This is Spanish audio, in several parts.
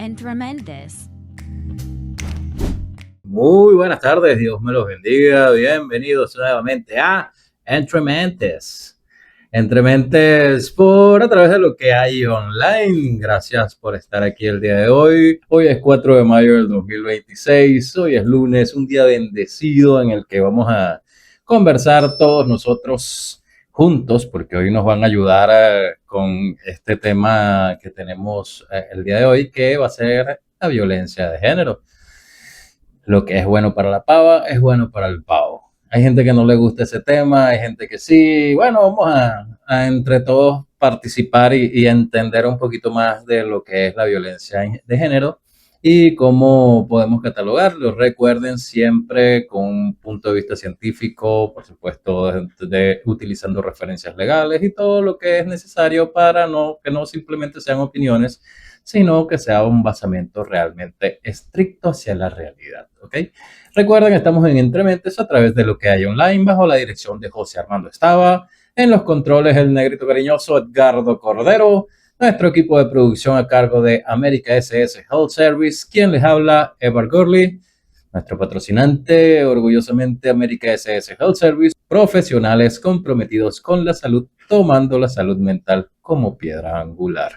Entre Mentes. Muy buenas tardes, Dios me los bendiga. Bienvenidos nuevamente a Entre Mentes. Entre Mentes por a través de lo que hay online. Gracias por estar aquí el día de hoy. Hoy es 4 de mayo del 2026. Hoy es lunes, un día bendecido en el que vamos a conversar todos nosotros juntos, porque hoy nos van a ayudar con este tema que tenemos el día de hoy, que va a ser la violencia de género. Lo que es bueno para la pava es bueno para el pavo. Hay gente que no le gusta ese tema, hay gente que sí. Bueno, vamos a entre todos participar y entender un poquito más de lo que es la violencia de género y cómo podemos catalogarlo. Recuerden siempre con un punto de vista científico, por supuesto, utilizando referencias legales y todo lo que es necesario para que no simplemente sean opiniones, sino que sea un basamento realmente estricto hacia la realidad, ¿ok? Recuerden, estamos en Entrementes a través de lo que hay online, bajo la dirección de José Armando Estaba, en los controles el negrito cariñoso Edgardo Cordero, nuestro equipo de producción a cargo de América SS Health Service, quien les habla, Ever Gurley, nuestro patrocinante, orgullosamente América SS Health Service, profesionales comprometidos con la salud, tomando la salud mental como piedra angular.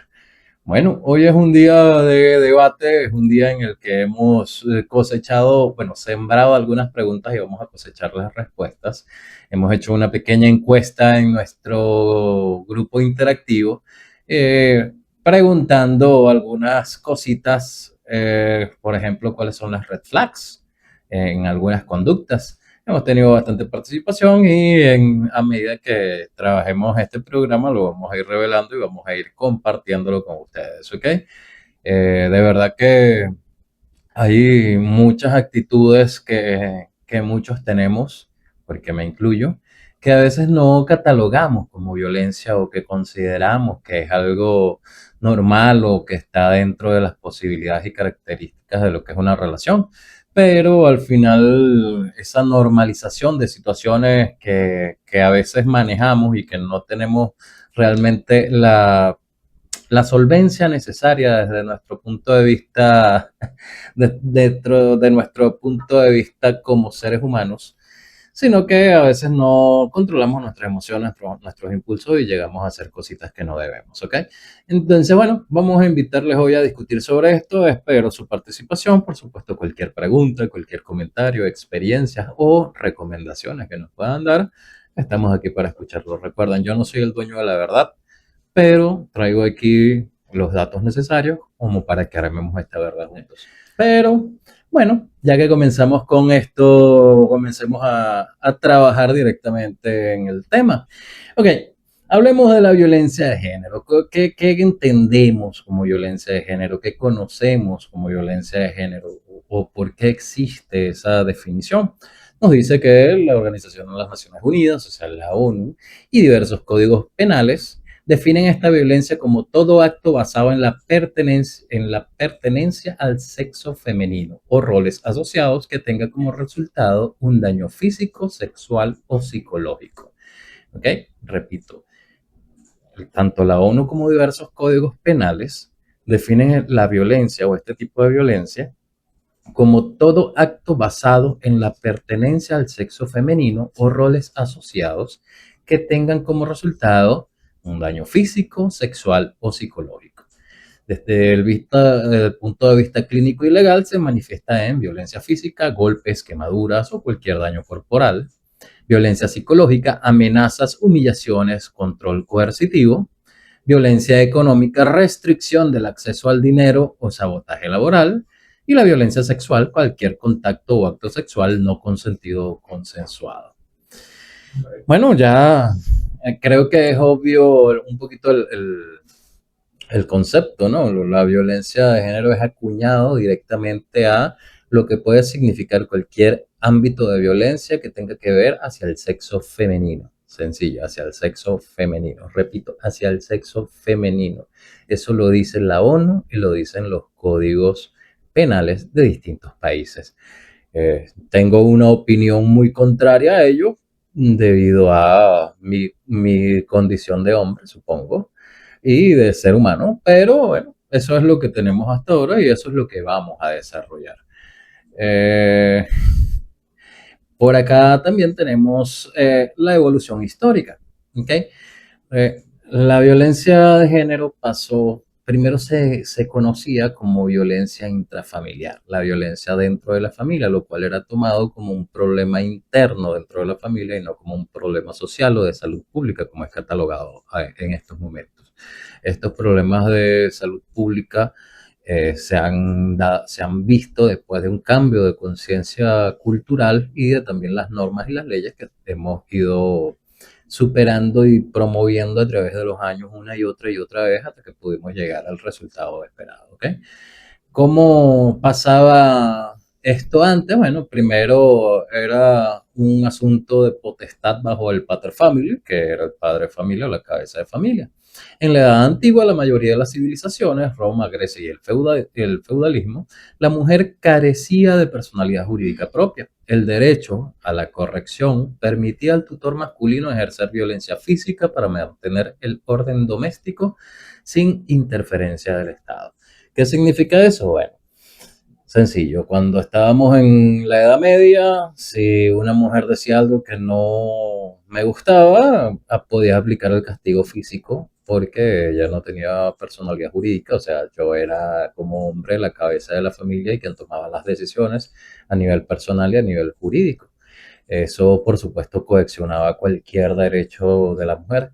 Bueno, hoy es un día de debate, es un día en el que hemos cosechado, bueno, sembrado algunas preguntas y vamos a cosechar las respuestas. Hemos hecho una pequeña encuesta en nuestro grupo interactivo, preguntando algunas cositas, por ejemplo, cuáles son las red flags en algunas conductas. Hemos tenido bastante participación y a medida que trabajemos este programa lo vamos a ir revelando y vamos a ir compartiéndolo con ustedes, ¿ok? De verdad que hay muchas actitudes que muchos tenemos, porque me incluyo, que a veces no catalogamos como violencia o que consideramos que es algo normal o que está dentro de las posibilidades y características de lo que es una relación. Pero al final esa normalización de situaciones que a veces manejamos y que no tenemos realmente la solvencia necesaria desde nuestro punto de vista, dentro de nuestro punto de vista como seres humanos, sino que a veces no controlamos nuestras emociones, nuestros impulsos y llegamos a hacer cositas que no debemos, ¿ok? Entonces, bueno, vamos a invitarles hoy a discutir sobre esto. Espero su participación, por supuesto, cualquier pregunta, cualquier comentario, experiencias o recomendaciones que nos puedan dar. Estamos aquí para escucharlo. Recuerden, yo no soy el dueño de la verdad, pero traigo aquí los datos necesarios como para que armemos esta verdad juntos. Pero bueno, ya que comenzamos con esto, comencemos a trabajar directamente en el tema. Ok, hablemos de la violencia de género. ¿Qué entendemos como violencia de género? ¿Qué conocemos como violencia de género? ¿O por qué existe esa definición? Nos dice que la Organización de las Naciones Unidas, o sea, la ONU, y diversos códigos penales definen esta violencia como todo acto basado en la pertenencia al sexo femenino o roles asociados que tenga como resultado un daño físico, sexual o psicológico. ¿Ok? Repito, tanto la ONU como diversos códigos penales definen la violencia o este tipo de violencia como todo acto basado en la pertenencia al sexo femenino o roles asociados que tengan como resultado un daño físico, sexual o psicológico. Desde el punto de vista clínico y legal se manifiesta en violencia física, golpes, quemaduras o cualquier daño corporal, violencia psicológica, amenazas, humillaciones, control coercitivo, violencia económica, restricción del acceso al dinero o sabotaje laboral, y la violencia sexual, cualquier contacto o acto sexual no consentido o consensuado. Bueno, ya creo que es obvio un poquito el concepto, ¿no? La violencia de género es acuñado directamente a lo que puede significar cualquier ámbito de violencia que tenga que ver hacia el sexo femenino. Sencillo, hacia el sexo femenino. Repito, hacia el sexo femenino. Eso lo dice la ONU y lo dicen los códigos penales de distintos países. Tengo una opinión muy contraria a ello debido a mi condición de hombre, supongo, y de ser humano, pero bueno, eso es lo que tenemos hasta ahora y eso es lo que vamos a desarrollar. Eh, por acá también tenemos la evolución histórica. ¿Ok? La violencia de género pasó, primero se conocía como violencia intrafamiliar, la violencia dentro de la familia, lo cual era tomado como un problema interno dentro de la familia y no como un problema social o de salud pública, como es catalogado en estos momentos. Estos problemas de salud pública se han visto después de un cambio de conciencia cultural y de también las normas y las leyes que hemos ido superando y promoviendo a través de los años una y otra vez hasta que pudimos llegar al resultado esperado. ¿Ok? ¿Cómo pasaba esto antes? Bueno, primero era un asunto de potestad bajo el pater familia, que era el padre de familia o la cabeza de familia. En la edad antigua, la mayoría de las civilizaciones, Roma, Grecia y el feudalismo, la mujer carecía de personalidad jurídica propia. El derecho a la corrección permitía al tutor masculino ejercer violencia física para mantener el orden doméstico sin interferencia del Estado. ¿Qué significa eso? Bueno, sencillo. Cuando estábamos en la Edad Media, si una mujer decía algo que no me gustaba, podía aplicar el castigo físico porque ella no tenía personalidad jurídica, o sea, yo era como hombre la cabeza de la familia y quien tomaba las decisiones a nivel personal y a nivel jurídico. Eso, por supuesto, coaccionaba cualquier derecho de la mujer,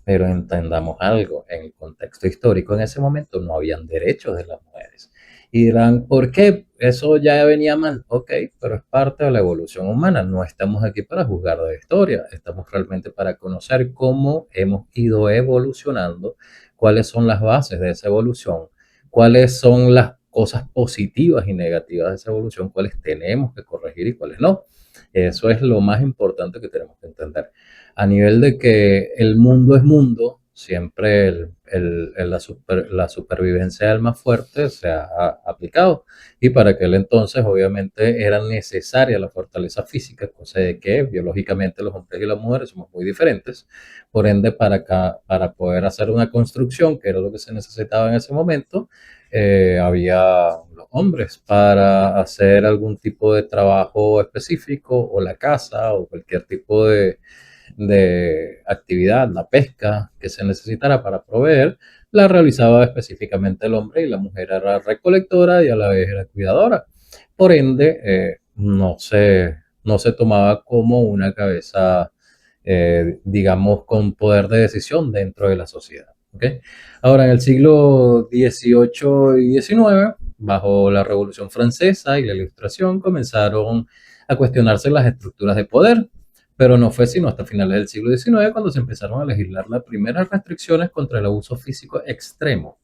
pero entendamos algo, en el contexto histórico en ese momento no habían derechos de las mujeres. Y dirán, ¿por qué? Eso ya venía mal. Ok, pero es parte de la evolución humana. No estamos aquí para juzgar de historia, estamos realmente para conocer cómo hemos ido evolucionando, cuáles son las bases de esa evolución, cuáles son las cosas positivas y negativas de esa evolución, cuáles tenemos que corregir y cuáles no. Eso es lo más importante que tenemos que entender. A nivel de que el mundo es mundo, siempre la supervivencia del más fuerte se ha aplicado. Y para aquel entonces, obviamente, era necesaria la fortaleza física, cosa de que biológicamente los hombres y las mujeres somos muy diferentes. Por ende, para poder hacer una construcción, que era lo que se necesitaba en ese momento, había los hombres para hacer algún tipo de trabajo específico o la casa o cualquier tipo de actividad, la pesca que se necesitara para proveer, la realizaba específicamente el hombre y la mujer era recolectora y a la vez era cuidadora. Por ende, no se tomaba como una cabeza, digamos, con poder de decisión dentro de la sociedad. ¿Okay? Ahora, en el siglo XVIII y XIX, bajo la Revolución Francesa y la Ilustración, comenzaron a cuestionarse las estructuras de poder, pero no fue sino hasta finales del siglo XIX cuando se empezaron a legislar las primeras restricciones contra el abuso físico extremo,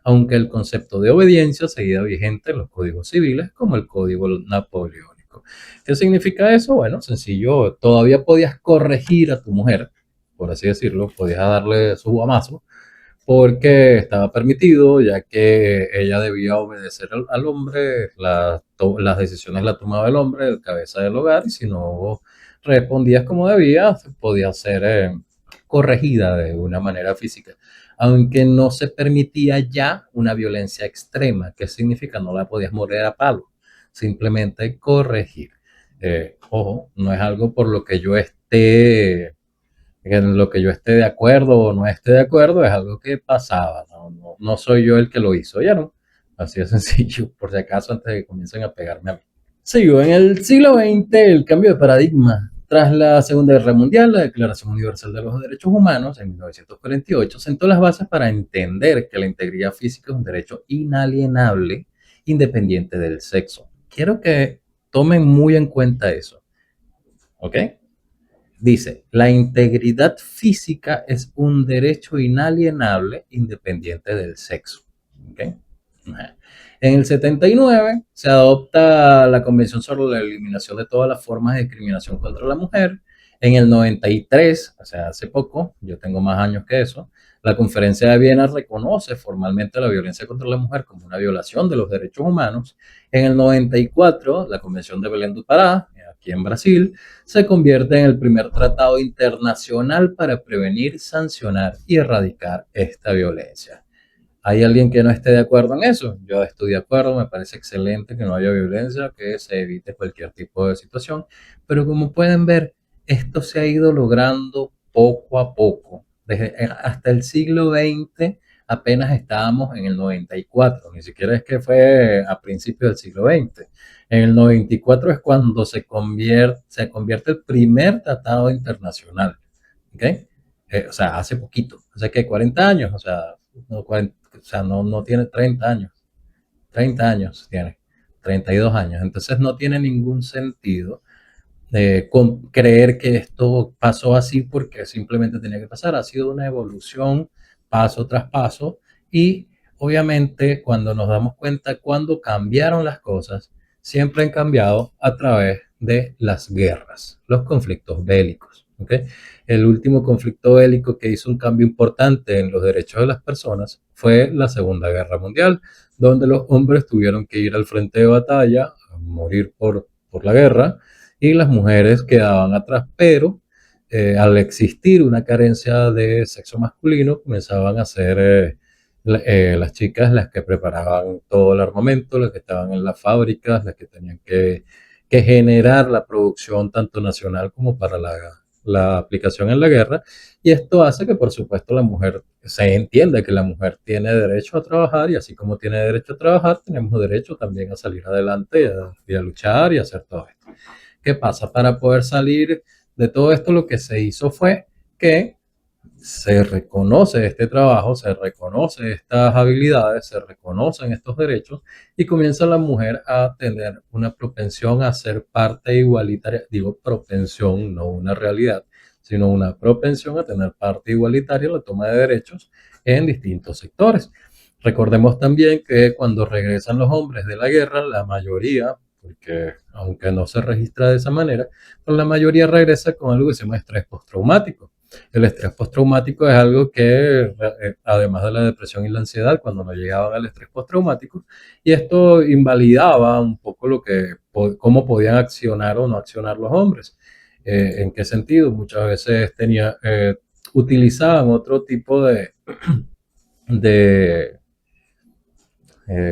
aunque el concepto de obediencia seguía vigente en los códigos civiles como el Código Napoleónico. ¿Qué significa eso? Bueno, sencillo, todavía podías corregir a tu mujer, por así decirlo, podías darle su guamazo, porque estaba permitido, ya que ella debía obedecer al hombre, las decisiones las tomaba el hombre, el cabeza del hogar, y si no respondías como debía, podía ser corregida de una manera física. Aunque no se permitía ya una violencia extrema, ¿qué significa? No la podías morder a palo, simplemente corregir. Ojo, no es algo por lo que yo esté en lo que yo esté de acuerdo o no esté de acuerdo, es algo que pasaba, no soy yo el que lo hizo, ya no. Así de sencillo, por si acaso, antes de que comiencen a pegarme a mí. Sigo, en el siglo XX, el cambio de paradigma. Tras la Segunda Guerra Mundial, la Declaración Universal de los Derechos Humanos, en 1948, sentó las bases para entender que la integridad física es un derecho inalienable, independiente del sexo. Quiero que tomen muy en cuenta eso, ¿ok? Dice, la integridad física es un derecho inalienable independiente del sexo. ¿Okay? En el 79 se adopta la Convención sobre la Eliminación de todas las formas de discriminación contra la mujer. En el 93, o sea, hace poco, yo tengo más años que eso, la Conferencia de Viena reconoce formalmente la violencia contra la mujer como una violación de los derechos humanos. En el 94, la Convención de Belém do Pará, aquí en Brasil, se convierte en el primer tratado internacional para prevenir, sancionar y erradicar esta violencia. ¿Hay alguien que no esté de acuerdo en eso? Yo estoy de acuerdo, me parece excelente que no haya violencia, que se evite cualquier tipo de situación, pero como pueden ver, esto se ha ido logrando poco a poco. Hasta el siglo XX apenas estábamos en el 94, ni siquiera es que fue a principios del siglo XX. En el 94 es cuando se convierte el primer tratado internacional, ¿ok? O sea, hace poquito, hace que 40 años, o sea, no, 40, o sea, no tiene 30 años, 30 años tiene, 32 años, entonces no tiene ningún sentido creer que esto pasó así porque simplemente tenía que pasar, ha sido una evolución paso tras paso y obviamente cuando nos damos cuenta cuando cambiaron las cosas, siempre han cambiado a través de las guerras, los conflictos bélicos. ¿Okay? El último conflicto bélico que hizo un cambio importante en los derechos de las personas fue la Segunda Guerra Mundial, donde los hombres tuvieron que ir al frente de batalla, a morir por la guerra, y las mujeres quedaban atrás, pero al existir una carencia de sexo masculino, comenzaban a ser las chicas las que preparaban todo el armamento, las que estaban en las fábricas, las que tenían que generar la producción tanto nacional como para la aplicación en la guerra, y esto hace que por supuesto la mujer, se entiende que la mujer tiene derecho a trabajar y así como tiene derecho a trabajar, tenemos derecho también a salir adelante y a luchar y a hacer todo esto. ¿Qué pasa? Para poder salir de todo esto, lo que se hizo fue que se reconoce este trabajo, se reconoce estas habilidades, se reconocen estos derechos y comienza la mujer a tener una propensión a ser parte igualitaria, digo propensión, no una realidad, sino una propensión a tener parte igualitaria en la toma de derechos en distintos sectores. Recordemos también que cuando regresan los hombres de la guerra, la mayoría, porque aunque no se registra de esa manera, pero la mayoría regresa con algo que se llama estrés postraumático. El estrés postraumático es algo que, además de la depresión y la ansiedad, cuando no llegaban al estrés postraumático, y esto invalidaba un poco cómo podían accionar o no accionar los hombres. ¿En qué sentido? Muchas veces utilizaban otro tipo de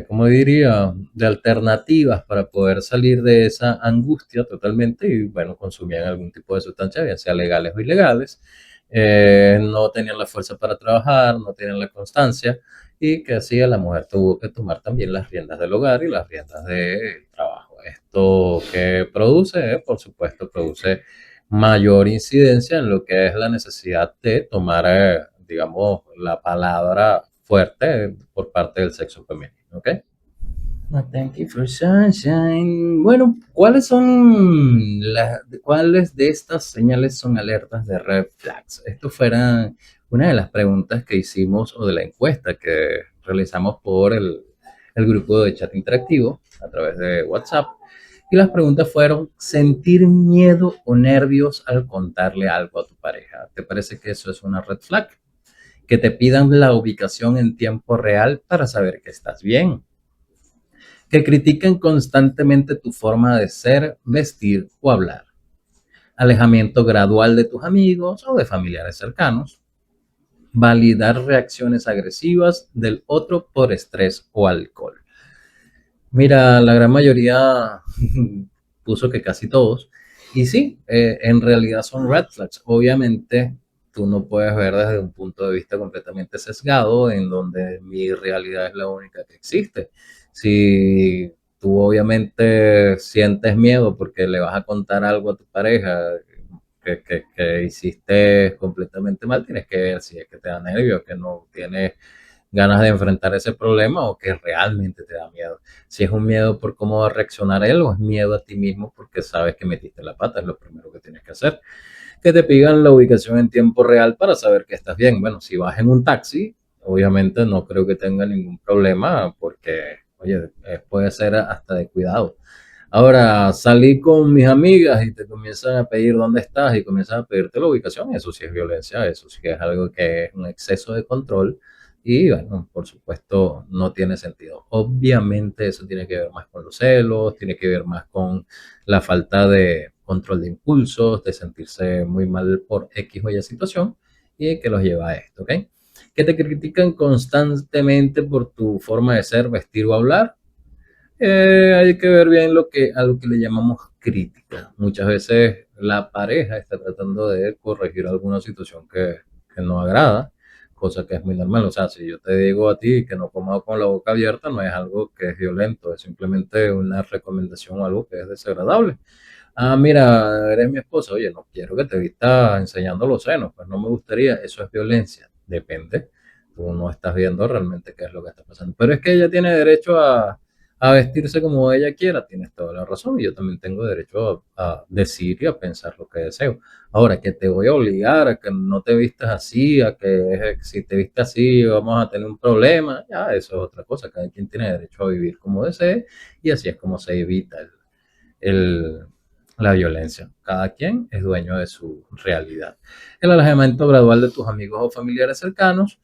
¿cómo diría?, de alternativas para poder salir de esa angustia totalmente y, bueno, consumían algún tipo de sustancia, ya sea legales o ilegales, no tenían la fuerza para trabajar, no tenían la constancia y que hacía la mujer tuvo que tomar también las riendas del hogar y las riendas del trabajo. Esto que produce, por supuesto, produce mayor incidencia en lo que es la necesidad de tomar, digamos, la palabra fuerte por parte del sexo femenino. ¿Ok? No, thank you for sunshine. Bueno, ¿cuáles de estas señales son alertas de red flags? Esto fuera una de las preguntas que hicimos o de la encuesta que realizamos por el grupo de chat interactivo a través de WhatsApp. Y las preguntas fueron: ¿sentir miedo o nervios al contarle algo a tu pareja? ¿Te parece que eso es una red flag? Que te pidan la ubicación en tiempo real para saber que estás bien, que critiquen constantemente tu forma de ser, vestir o hablar, alejamiento gradual de tus amigos o de familiares cercanos, validar reacciones agresivas del otro por estrés o alcohol. Mira, la gran mayoría puso que casi todos. Y sí, en realidad son red flags. Obviamente, tú no puedes ver desde un punto de vista completamente sesgado, en donde mi realidad es la única que existe. Si tú obviamente sientes miedo porque le vas a contar algo a tu pareja que hiciste completamente mal, tienes que ver si es que te da nervios, que no tienes ganas de enfrentar ese problema o que realmente te da miedo. Si es un miedo por cómo va a reaccionar él o es miedo a ti mismo porque sabes que metiste la pata, es lo primero que tienes que hacer. Que te pidan la ubicación en tiempo real para saber que estás bien. Bueno, si vas en un taxi, obviamente no creo que tenga ningún problema porque, oye, puede ser hasta de cuidado. Ahora, salí con mis amigas y te comienzan a pedir dónde estás y comienzan a pedirte la ubicación, eso sí es violencia, eso sí que es algo que es un exceso de control y, bueno, por supuesto, no tiene sentido. Obviamente eso tiene que ver más con los celos, tiene que ver más con la falta de control de impulsos, de sentirse muy mal por X o Y situación y que los lleva a esto, ¿ok? que te critican constantemente por tu forma de ser, vestir o hablar. Hay que ver bien a lo que le llamamos crítica. Muchas veces la pareja está tratando de corregir alguna situación que no agrada, cosa que es muy normal. O sea, si yo te digo a ti que no comas con la boca abierta, no es algo que es violento, es simplemente una recomendación o algo que es desagradable. Ah, mira, eres mi esposa, oye, no quiero que te vistas enseñando los senos, pues no me gustaría, eso es violencia, depende, tú no estás viendo realmente qué es lo que está pasando, pero es que ella tiene derecho a vestirse como ella quiera, tienes toda la razón, y yo también tengo derecho a decir y a pensar lo que deseo. Ahora, que te voy a obligar a que no te vistas así, a que si te vistas así vamos a tener un problema, ya eso es otra cosa, cada quien tiene derecho a vivir como desee, y así es como se evita el, la violencia. Cada quien es dueño de su realidad. El alejamiento gradual de tus amigos o familiares cercanos.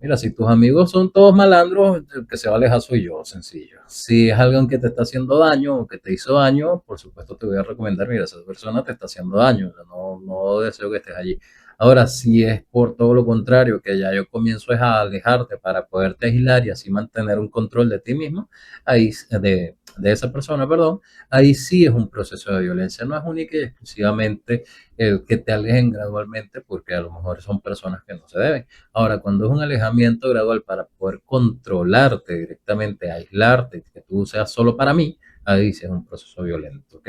Mira, si tus amigos son todos malandros, el que se va a alejar soy yo, sencillo. Si es alguien que te está haciendo daño o que te hizo daño, por supuesto te voy a recomendar, mira, esa persona te está haciendo daño, o sea, no deseo que estés allí. Ahora, si es por todo lo contrario, que ya yo comienzo es a alejarte para poderte aislar y así mantener un control de ti mismo, ahí, de esa persona, perdón, ahí sí es un proceso de violencia, no es única y exclusivamente el que te alejen gradualmente porque a lo mejor son personas que no se deben. Ahora, cuando es un alejamiento gradual para poder controlarte directamente, aislarte, que tú seas solo para mí, ahí sí es un proceso violento, ¿ok?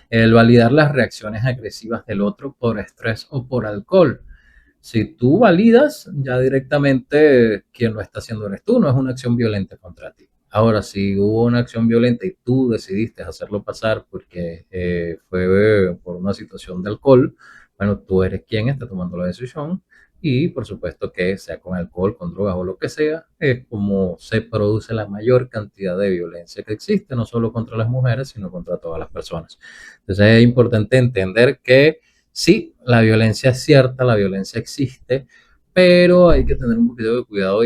El validar las reacciones agresivas del otro por estrés o por alcohol. Si tú validas, ya directamente quien lo está haciendo eres tú, no es una acción violenta contra ti. Ahora, si hubo una acción violenta y tú decidiste hacerlo pasar porque fue por una situación de alcohol, bueno, tú eres quien está tomando la decisión y por supuesto que sea con alcohol, con drogas o lo que sea, es como se produce la mayor cantidad de violencia que existe, no solo contra las mujeres, sino contra todas las personas. Entonces es importante entender que sí, la violencia es cierta, la violencia existe, pero hay que tener un poquito de cuidado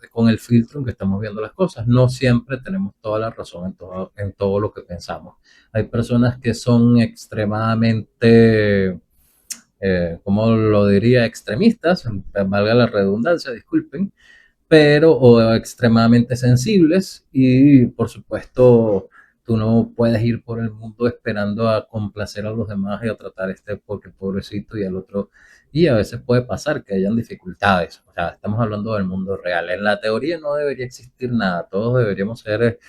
con el filtro en que estamos viendo las cosas. No siempre tenemos toda la razón en todo lo que pensamos. Hay personas que son extremadamente, ¿cómo lo diría? Extremistas, valga la redundancia, disculpen, pero o extremadamente sensibles y por supuesto tú no puedes ir por el mundo esperando a complacer a los demás y a tratar porque pobrecito y al otro. Y a veces puede pasar que hayan dificultades. O sea, estamos hablando del mundo real. En la teoría no debería existir nada. Todos deberíamos ser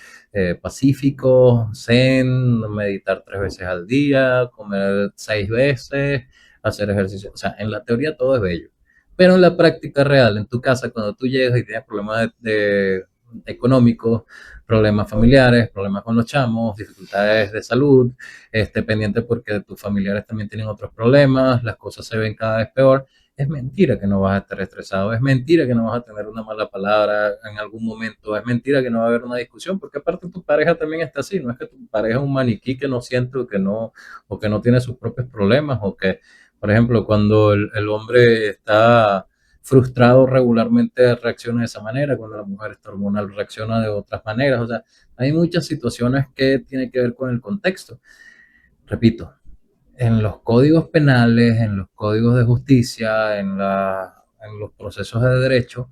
pacíficos, zen, meditar 3 veces al día, comer 6 veces, hacer ejercicio. O sea, en la teoría todo es bello. Pero en la práctica real, en tu casa, cuando tú llegas y tienes problemas económicos, problemas familiares, problemas con los chamos, dificultades de salud, pendiente porque tus familiares también tienen otros problemas, las cosas se ven cada vez peor, es mentira que no vas a estar estresado, es mentira que no vas a tener una mala palabra en algún momento, es mentira que no va a haber una discusión, porque aparte tu pareja también está así, no es que tu pareja es un maniquí que no siente o que no tiene sus propios problemas, o que por ejemplo, cuando el hombre está frustrado regularmente reacciona de esa manera, cuando la mujer está hormonal reacciona de otras maneras, o sea, hay muchas situaciones que tienen que ver con el contexto. Repito, en los códigos penales, en los códigos de justicia, en los procesos de derecho,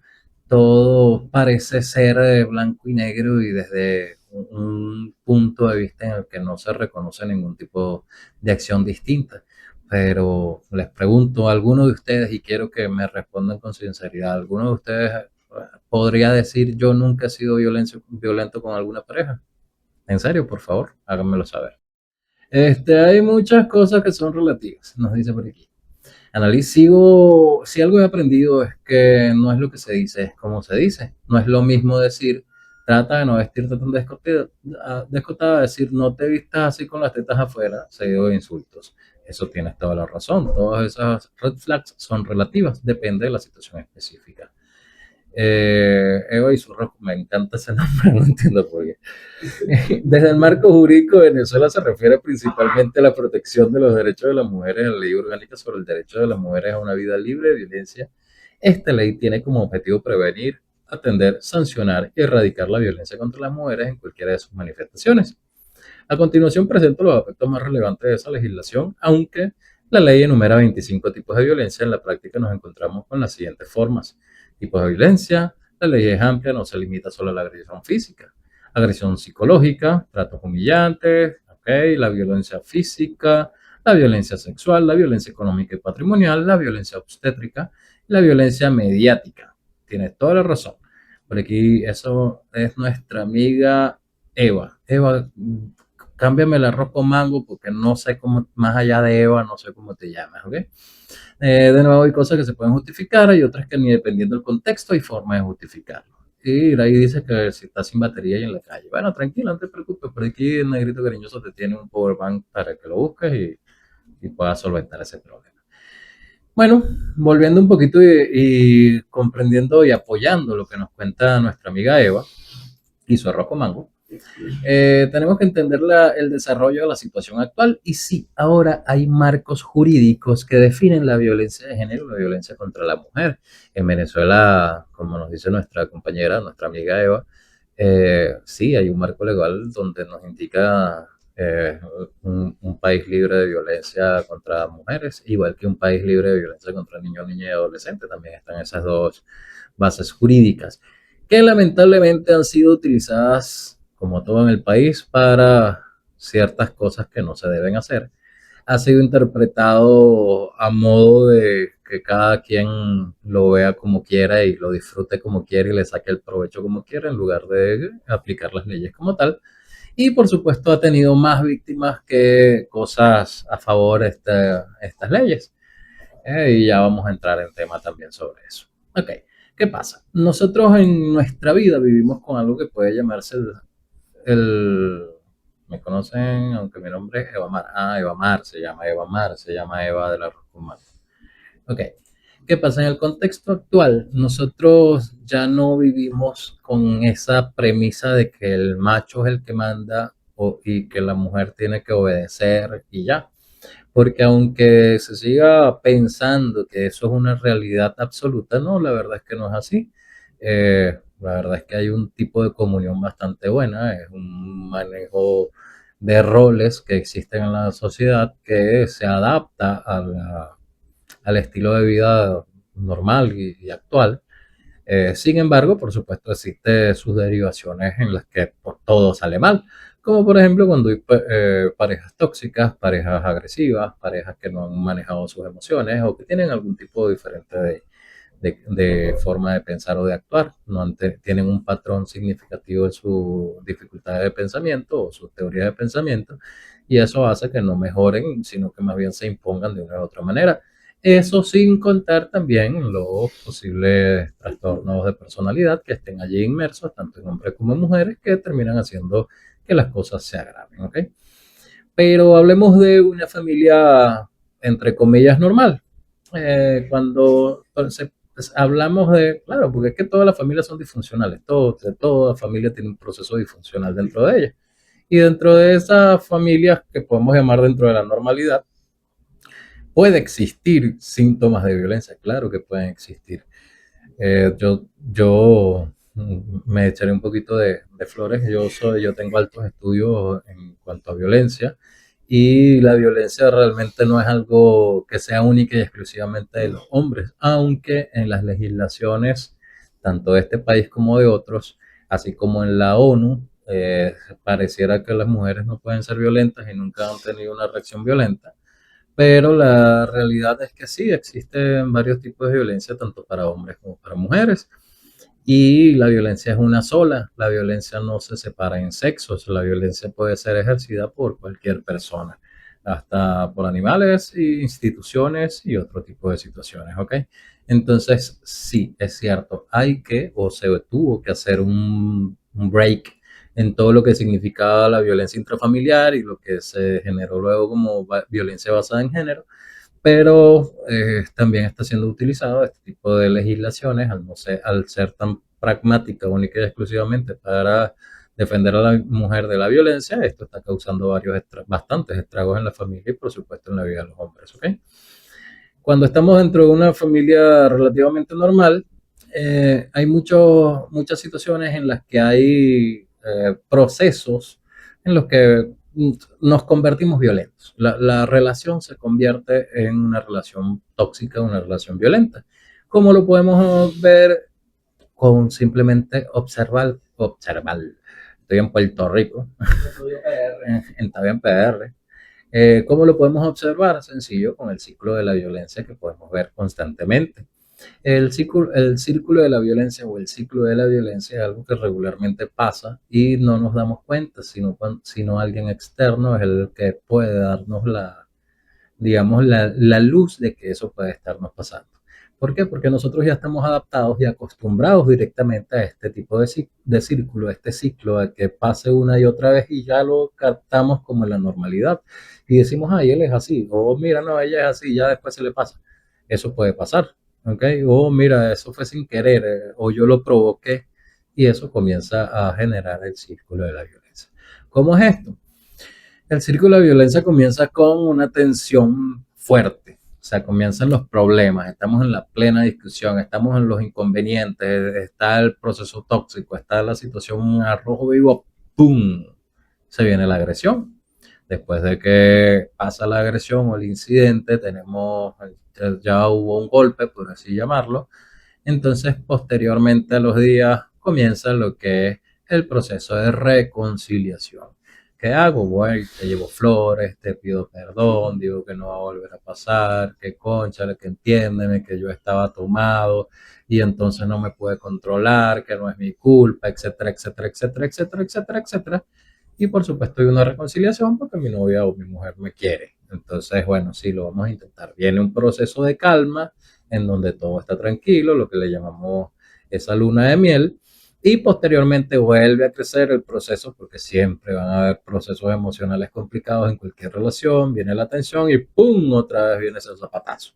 todo parece ser blanco y negro y desde un punto de vista en el que no se reconoce ningún tipo de acción distinta. Pero les pregunto a alguno de ustedes y quiero que me respondan con sinceridad, ¿alguno de ustedes podría decir yo nunca he sido violento con alguna pareja? En serio, por favor, háganmelo saber. Hay muchas cosas que son relativas, nos dice por aquí. Si algo he aprendido es que no es lo que se dice, es como se dice. No es lo mismo decir, trata de no vestirte tan descotada, decir, no te vistas así con las tetas afuera, seguido de insultos. Eso tienes toda la razón. Todas esas red flags son relativas, depende de la situación específica. Eva Isurro, me encanta ese nombre, no entiendo por qué. Desde el marco jurídico de Venezuela se refiere principalmente a la protección de los derechos de las mujeres en la ley orgánica sobre el derecho de las mujeres a una vida libre de violencia. Esta ley tiene como objetivo prevenir, atender, sancionar y erradicar la violencia contra las mujeres en cualquiera de sus manifestaciones. A continuación presento los aspectos más relevantes de esa legislación, aunque la ley enumera 25 tipos de violencia, en la práctica nos encontramos con las siguientes formas. tipos de violencia. La ley es amplia, no se limita solo a la agresión física, agresión psicológica, tratos humillantes, ¿okay? La violencia física, la violencia sexual, la violencia económica y patrimonial, la violencia obstétrica, la violencia mediática. Tienes toda la razón. Por aquí, eso es nuestra amiga Eva. Eva, cámbiame el arroz con mango porque no sé cómo, más allá de Eva, no sé cómo te llamas, ¿ok? De nuevo, hay cosas que se pueden justificar, hay otras que ni dependiendo del contexto hay forma de justificarlo. Y ahí dice que si estás sin batería y en la calle. Bueno, tranquilo, no te preocupes, por aquí el negrito cariñoso te tiene un power bank para que lo busques y puedas solventar ese problema. Bueno, volviendo un poquito y comprendiendo y apoyando lo que nos cuenta nuestra amiga Eva y su arroz con mango, tenemos que entender el desarrollo de la situación actual y sí, ahora hay marcos jurídicos que definen la violencia de género, la violencia contra la mujer. En Venezuela, como nos dice nuestra compañera, nuestra amiga Eva, sí, hay un marco legal donde nos indica un país libre de violencia contra mujeres, igual que un país libre de violencia contra niños, niñas y adolescentes. También están esas dos bases jurídicas que lamentablemente han sido utilizadas, como todo en el país, para ciertas cosas que no se deben hacer. Ha sido interpretado a modo de que cada quien lo vea como quiera y lo disfrute como quiera y le saque el provecho como quiera en lugar de aplicar las leyes como tal. Y por supuesto ha tenido más víctimas que cosas a favor de estas leyes. Y ya vamos a entrar en tema también sobre eso. Ok, ¿qué pasa? Nosotros en nuestra vida vivimos con algo que puede llamarse me conocen, aunque mi nombre es Eva Mar. Ah, Eva Mar, se llama Eva de la Roscumar. Ok, ¿qué pasa? En el contexto actual, nosotros ya no vivimos con esa premisa de que el macho es el que manda y que la mujer tiene que obedecer y ya. Porque aunque se siga pensando que eso es una realidad absoluta, no, la verdad es que no es así. La verdad es que hay un tipo de comunión bastante buena, es un manejo de roles que existen en la sociedad que se adapta al estilo de vida normal y actual. Sin embargo, por supuesto, existen sus derivaciones en las que por todo sale mal, como por ejemplo cuando hay parejas tóxicas, parejas agresivas, parejas que no han manejado sus emociones o que tienen algún tipo diferente de forma de pensar o de actuar, no tienen un patrón significativo en su dificultad de pensamiento o su teoría de pensamiento, y eso hace que no mejoren, sino que más bien se impongan de una u otra manera. Eso sin contar también los posibles trastornos de personalidad que estén allí inmersos, tanto en hombres como en mujeres, que terminan haciendo que las cosas se agraven, ¿ok? Pero hablemos de una familia, entre comillas, normal. Cuando pues, hablamos de, claro, porque es que todas las familias son disfuncionales, toda familia tiene un proceso disfuncional dentro de ellas. Y dentro de esas familias que podemos llamar dentro de la normalidad, puede existir síntomas de violencia, claro que pueden existir. Yo me echaré un poquito de flores. Yo tengo altos estudios en cuanto a violencia y la violencia realmente no es algo que sea única y exclusivamente de los hombres, aunque en las legislaciones, tanto de este país como de otros, así como en la ONU, pareciera que las mujeres no pueden ser violentas y nunca han tenido una reacción violenta. Pero la realidad es que sí, existen varios tipos de violencia, tanto para hombres como para mujeres. Y la violencia es una sola. La violencia no se separa en sexos. La violencia puede ser ejercida por cualquier persona, hasta por animales, instituciones y otro tipo de situaciones, ¿ok? Entonces, sí, es cierto, hay que o se tuvo que hacer un break en todo lo que significaba la violencia intrafamiliar y lo que se generó luego como violencia basada en género, pero también está siendo utilizado este tipo de legislaciones al ser tan pragmática única y exclusivamente para defender a la mujer de la violencia. Esto está causando bastantes estragos en la familia y por supuesto en la vida de los hombres, ¿ok? Cuando estamos dentro de una familia relativamente normal, hay muchas situaciones en las que hay procesos en los que nos convertimos violentos. La relación se convierte en una relación tóxica, una relación violenta. ¿Cómo lo podemos ver con simplemente observar. Estoy en Puerto Rico, Estoy en PR. ¿Cómo lo podemos observar? Sencillo, con el ciclo de la violencia que podemos ver constantemente. El círculo de la violencia o el ciclo de la violencia es algo que regularmente pasa y no nos damos cuenta, sino alguien externo es el que puede darnos digamos, la luz de que eso puede estarnos pasando. ¿Por qué? Porque nosotros ya estamos adaptados y acostumbrados directamente a este tipo de círculo, a este ciclo, a que pase una y otra vez y ya lo captamos como la normalidad. Y decimos, ay, él es así, o mira, no, ella es así, ya después se le pasa. Eso puede pasar, ¿ok? O mira, eso fue sin querer, o yo lo provoqué, y eso comienza a generar el círculo de la violencia. ¿Cómo es esto? El círculo de violencia comienza con una tensión fuerte, o sea, comienzan los problemas, estamos en la plena discusión, estamos en los inconvenientes, está el proceso tóxico, está la situación a rojo vivo, ¡pum! Se viene la agresión. Después de que pasa la agresión o el incidente, ya hubo un golpe, por así llamarlo, entonces, posteriormente a los días comienza lo que es el proceso de reconciliación. ¿Qué hago? Bueno, te llevo flores, te pido perdón, digo que no va a volver a pasar, que cónchale, que entiéndeme, que yo estaba tomado y entonces no me pude controlar, que no es mi culpa, etcétera, etcétera, etcétera, etcétera, etcétera, etcétera. Y por supuesto hay una reconciliación porque mi novia o mi mujer me quiere. Entonces, bueno, sí, lo vamos a intentar. Viene un proceso de calma en donde todo está tranquilo, lo que le llamamos esa luna de miel, y posteriormente vuelve a crecer el proceso porque siempre van a haber procesos emocionales complicados en cualquier relación, viene la tensión y ¡pum! Otra vez viene ese zapatazo.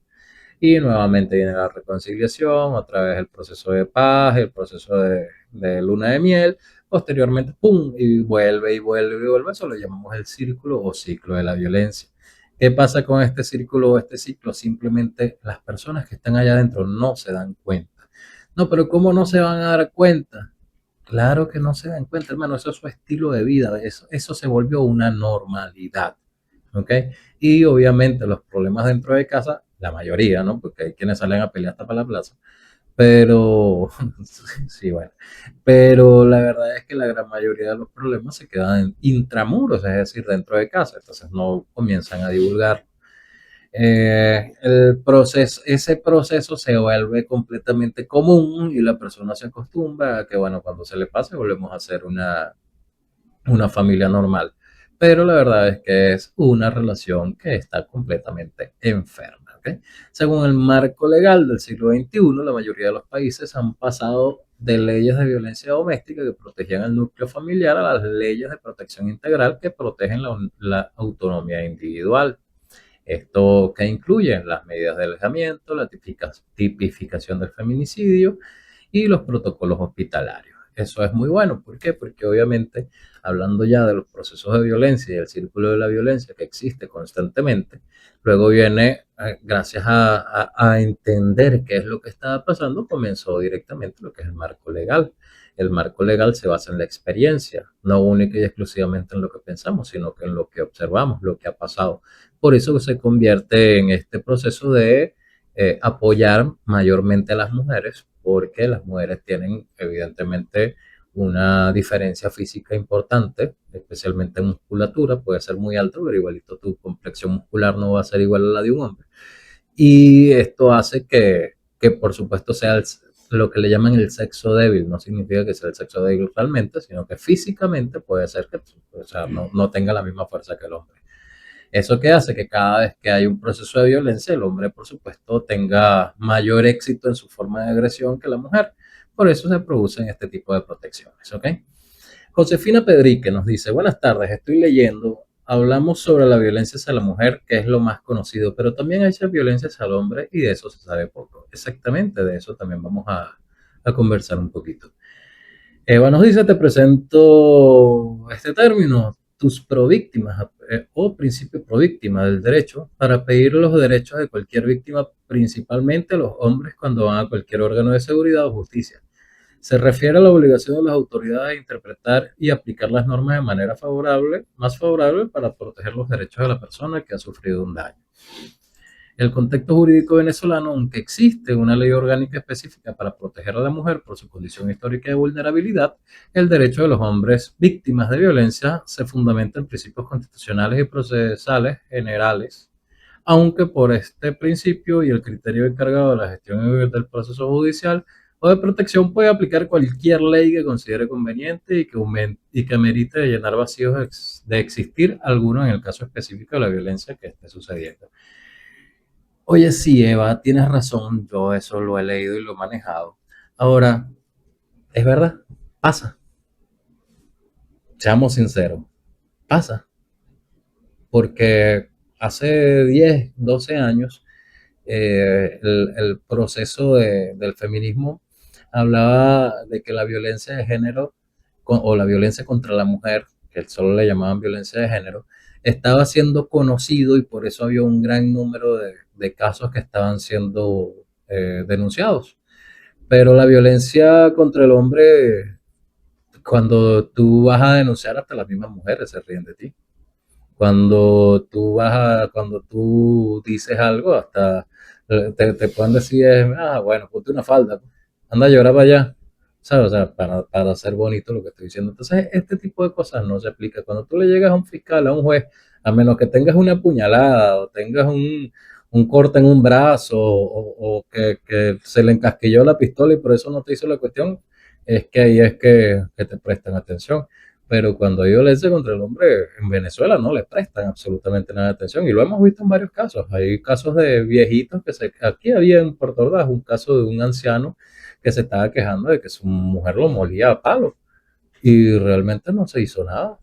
Y nuevamente viene la reconciliación, otra vez el proceso de paz, el proceso de luna de miel, posteriormente, ¡pum! Y vuelve y vuelve y vuelve, eso lo llamamos el círculo o ciclo de la violencia. ¿Qué pasa con este círculo o este ciclo? Simplemente las personas que están allá adentro no se dan cuenta. No, pero ¿cómo no se van a dar cuenta? Claro que no se dan cuenta, hermano, eso es su estilo de vida, eso se volvió una normalidad, ¿ok? Y obviamente los problemas dentro de casa, la mayoría, ¿no? Porque hay quienes salen a pelear hasta para la plaza, pero, sí, bueno, pero la verdad es que la gran mayoría de los problemas se quedan intramuros, es decir, dentro de casa, entonces no comienzan a divulgar. Ese proceso se vuelve completamente común y la persona se acostumbra a que, bueno, cuando se le pase volvemos a ser una familia normal. Pero la verdad es que es una relación que está completamente enferma. ¿Ok? Según el marco legal del siglo XXI, la mayoría de los países han pasado de leyes de violencia doméstica que protegían el núcleo familiar a las leyes de protección integral que protegen la autonomía individual. Esto que incluye las medidas de alejamiento, la tipificación del feminicidio y los protocolos hospitalarios. Eso es muy bueno. ¿Por qué? Porque obviamente, hablando ya de los procesos de violencia y el círculo de la violencia que existe constantemente, luego viene, gracias a entender qué es lo que estaba pasando, comenzó directamente lo que es el marco legal. El marco legal se basa en la experiencia, no única y exclusivamente en lo que pensamos, sino que en lo que observamos, lo que ha pasado. Por eso se convierte en este proceso de apoyar mayormente a las mujeres, porque las mujeres tienen evidentemente una diferencia física importante, especialmente en musculatura, puede ser muy alto, pero igualito tu complexión muscular no va a ser igual a la de un hombre. Y esto hace que por supuesto sea lo que le llaman el sexo débil, no significa que sea el sexo débil realmente, sino que físicamente puede ser que, o sea, no tenga la misma fuerza que el hombre. ¿Eso qué hace? Que cada vez que hay un proceso de violencia, el hombre, por supuesto, tenga mayor éxito en su forma de agresión que la mujer. Por eso se producen este tipo de protecciones, ¿ok? Josefina Pedrique nos dice, buenas tardes, estoy leyendo, hablamos sobre la violencia hacia la mujer, que es lo más conocido, pero también hay violencia hacia el hombre y de eso se sabe poco. Exactamente, de eso también vamos a conversar un poquito. Eva nos dice, te presento este término, tus províctimas o principio províctima del derecho para pedir los derechos de cualquier víctima, principalmente los hombres cuando van a cualquier órgano de seguridad o justicia. Se refiere a la obligación de las autoridades de interpretar y aplicar las normas de manera favorable, más favorable para proteger los derechos de la persona que ha sufrido un daño. El contexto jurídico venezolano, aunque existe una ley orgánica específica para proteger a la mujer por su condición histórica de vulnerabilidad, el derecho de los hombres víctimas de violencia se fundamenta en principios constitucionales y procesales generales, aunque por este principio y el criterio encargado de la gestión del proceso judicial o de protección puede aplicar cualquier ley que considere conveniente y que merite llenar vacíos de existir alguno en el caso específico de la violencia que esté sucediendo. Oye, sí, Eva, tienes razón, yo eso lo he leído y lo he manejado. Ahora, es verdad, pasa, seamos sinceros, pasa, porque hace 10, 12 años el proceso del feminismo hablaba de que la violencia de género o la violencia contra la mujer, que solo le llamaban violencia de género, estaba siendo conocido y por eso había un gran número de casos que estaban siendo denunciados. Pero la violencia contra el hombre, cuando tú vas a denunciar, hasta las mismas mujeres se ríen de ti. Cuando tú dices algo, hasta te pueden decir, bueno, ponte una falda, anda a llorar para allá, ¿sabes? O sea, para hacer bonito lo que estoy diciendo. Entonces, este tipo de cosas no se aplica. Cuando tú le llegas a un fiscal, a un juez, a menos que tengas una puñalada o tengas un corte en un brazo o que se le encasquilló la pistola y por eso no te hizo la cuestión, es que ahí es que te prestan atención. Pero cuando hay violencia contra el hombre, en Venezuela no le prestan absolutamente nada de atención. Y lo hemos visto en varios casos. Hay casos de viejitos aquí había en Puerto Ordaz un caso de un anciano que se estaba quejando de que su mujer lo molía a palo. Y realmente no se hizo nada.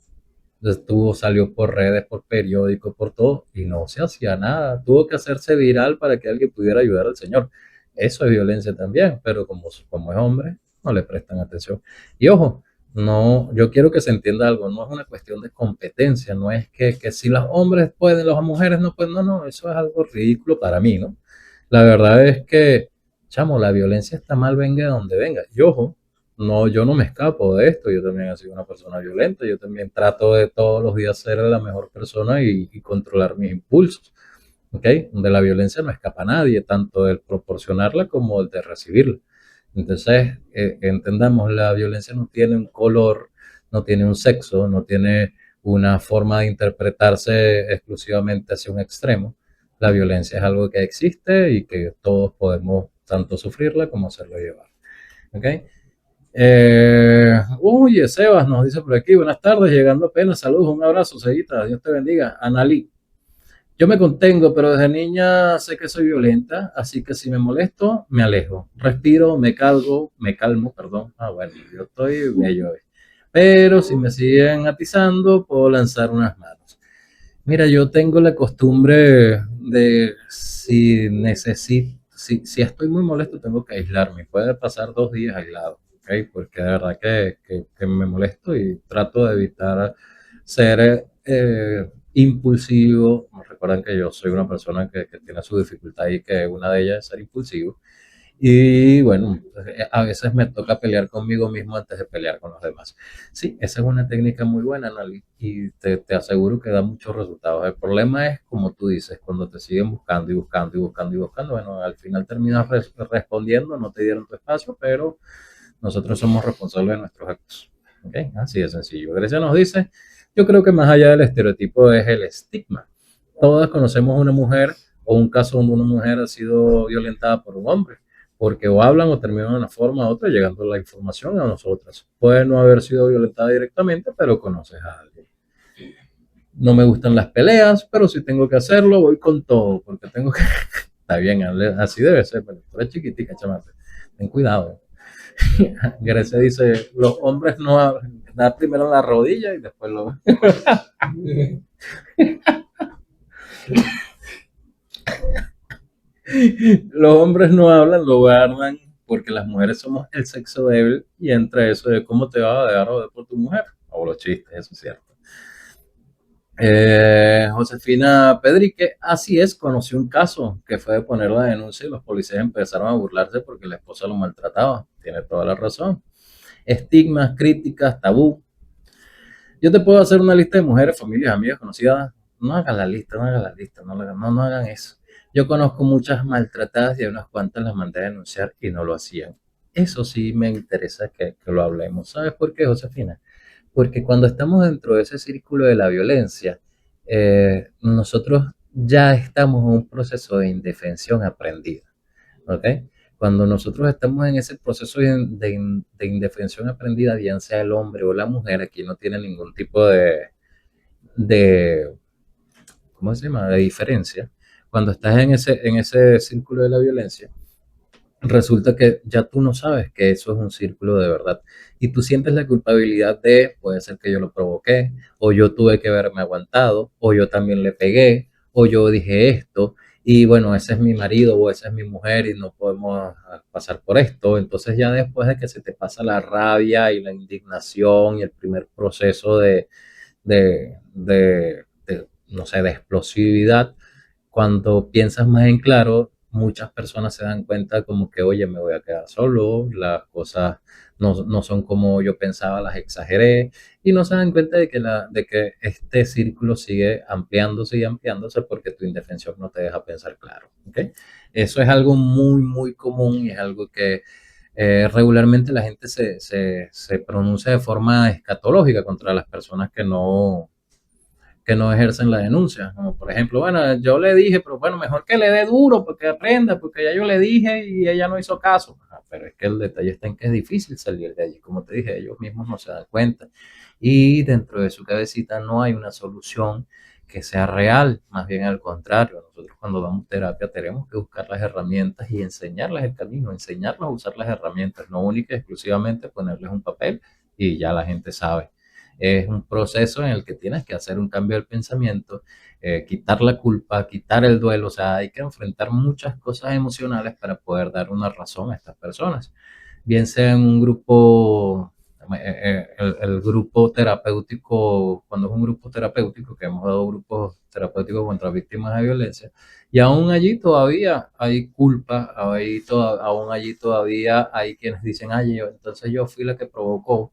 Salió por redes, por periódicos, por todo, y no se hacía nada. Tuvo que hacerse viral para que alguien pudiera ayudar al señor. Eso es violencia también, pero como es hombre, no le prestan atención. Y ojo, no, yo quiero que se entienda algo, no es una cuestión de competencia, no es que si los hombres pueden, las mujeres no pueden, no, no, eso es algo ridículo para mí, ¿no? La verdad es que, chamo, la violencia está mal, venga de donde venga. Y ojo, no, yo no me escapo de esto, yo también he sido una persona violenta, yo también trato de todos los días ser la mejor persona y controlar mis impulsos, ¿ok? De la violencia no escapa nadie, tanto el proporcionarla como el de recibirla. Entonces, entendamos, la violencia no tiene un color, no tiene un sexo, no tiene una forma de interpretarse exclusivamente hacia un extremo. La violencia es algo que existe y que todos podemos tanto sufrirla como hacerlo llevar, ¿ok? Oye, Sebas nos dice por aquí, buenas tardes, llegando apenas, saludos, un abrazo, Seguita, Dios te bendiga. Analí, yo me contengo, pero desde niña sé que soy violenta, así que si me molesto, me alejo. Respiro, me calmo, perdón. Bueno, yo estoy bello hoy. Pero si me siguen atizando, puedo lanzar unas manos. Mira, yo tengo la costumbre de si necesito, si estoy muy molesto, tengo que aislarme. Puede pasar 2 días aislado, ¿ok? Porque de verdad que me molesto y trato de evitar ser impulsivo. Recuerden que yo soy una persona que tiene su dificultad y que una de ellas es ser impulsivo. Y bueno, a veces me toca pelear conmigo mismo antes de pelear con los demás. Sí, esa es una técnica muy buena, Nali, y te aseguro que da muchos resultados. El problema es, como tú dices, cuando te siguen buscando y buscando y buscando y buscando, bueno, al final terminas respondiendo, no te dieron tu espacio, pero nosotros somos responsables de nuestros actos. ¿Ok? Así de sencillo. Grecia nos dice, yo creo que más allá del estereotipo es el estigma. Todas conocemos una mujer o un caso donde una mujer ha sido violentada por un hombre, porque o hablan o terminan de una forma u otra llegando la información a nosotras. Puede no haber sido violentada directamente, pero conoces a alguien. No me gustan las peleas, pero si tengo que hacerlo, voy con todo, porque tengo que... Está bien, así debe ser, pero tú eres chiquitica, chamate. Ten cuidado. Grecia dice, los hombres no hablan, da primero en la rodilla y después lo... Los hombres no hablan, lo guardan, porque las mujeres somos el sexo débil y entre eso de cómo te va a dejar joder por tu mujer. O los chistes, eso es cierto. Josefina Pedrique, así es, conocí un caso que fue de poner la denuncia y los policías empezaron a burlarse porque la esposa lo maltrataba. Tiene toda la razón. Estigmas, críticas, tabú. Yo te puedo hacer una lista de mujeres, familias, amigas, conocidas. No hagan la lista, no hagan la lista, no hagan eso. Yo conozco muchas maltratadas y a unas cuantas las mandé a denunciar y no lo hacían. Eso sí me interesa que lo hablemos. ¿Sabes por qué, Josefina? Porque cuando estamos dentro de ese círculo de la violencia, nosotros ya estamos en un proceso de indefensión aprendida, ¿ok? Cuando nosotros estamos en ese proceso de indefensión aprendida, bien sea el hombre o la mujer, aquí no tiene ningún tipo de ¿cómo se llama?, de diferencia. Cuando estás en ese círculo de la violencia, resulta que ya tú no sabes que eso es un círculo de verdad. Y tú sientes la culpabilidad de, puede ser que yo lo provoqué, o yo tuve que haberme aguantado, o yo también le pegué, o yo dije esto, y bueno, ese es mi marido o esa es mi mujer y no podemos pasar por esto. Entonces ya después de que se te pasa la rabia y la indignación y el primer proceso no sé, de explosividad, cuando piensas más en claro, muchas personas se dan cuenta como que, oye, me voy a quedar solo, las cosas no son como yo pensaba, las exageré, y no se dan cuenta de que este círculo sigue ampliándose y ampliándose porque tu indefensión no te deja pensar claro. ¿Okay? Eso es algo muy, muy común y es algo que regularmente la gente se pronuncia de forma escatológica contra las personas que no ejercen la denuncia. Como por ejemplo, bueno, yo le dije, pero bueno, mejor que le dé duro porque aprenda, porque ya yo le dije y ella no hizo caso. Pero es que el detalle está en que es difícil salir de allí. Como te dije, ellos mismos no se dan cuenta. Y dentro de su cabecita no hay una solución que sea real, más bien al contrario. Nosotros cuando damos terapia tenemos que buscar las herramientas y enseñarles el camino, enseñarles a usar las herramientas, no única y exclusivamente ponerles un papel y ya la gente sabe. Es un proceso en el que tienes que hacer un cambio del pensamiento, quitar la culpa, quitar el duelo, o sea, hay que enfrentar muchas cosas emocionales para poder dar una razón a estas personas. Bien sea en un grupo, el grupo terapéutico, cuando es un grupo terapéutico, que hemos dado grupos terapéuticos contra víctimas de violencia, y aún allí todavía hay culpa, aún allí todavía hay quienes dicen, ay, entonces yo fui la que provocó,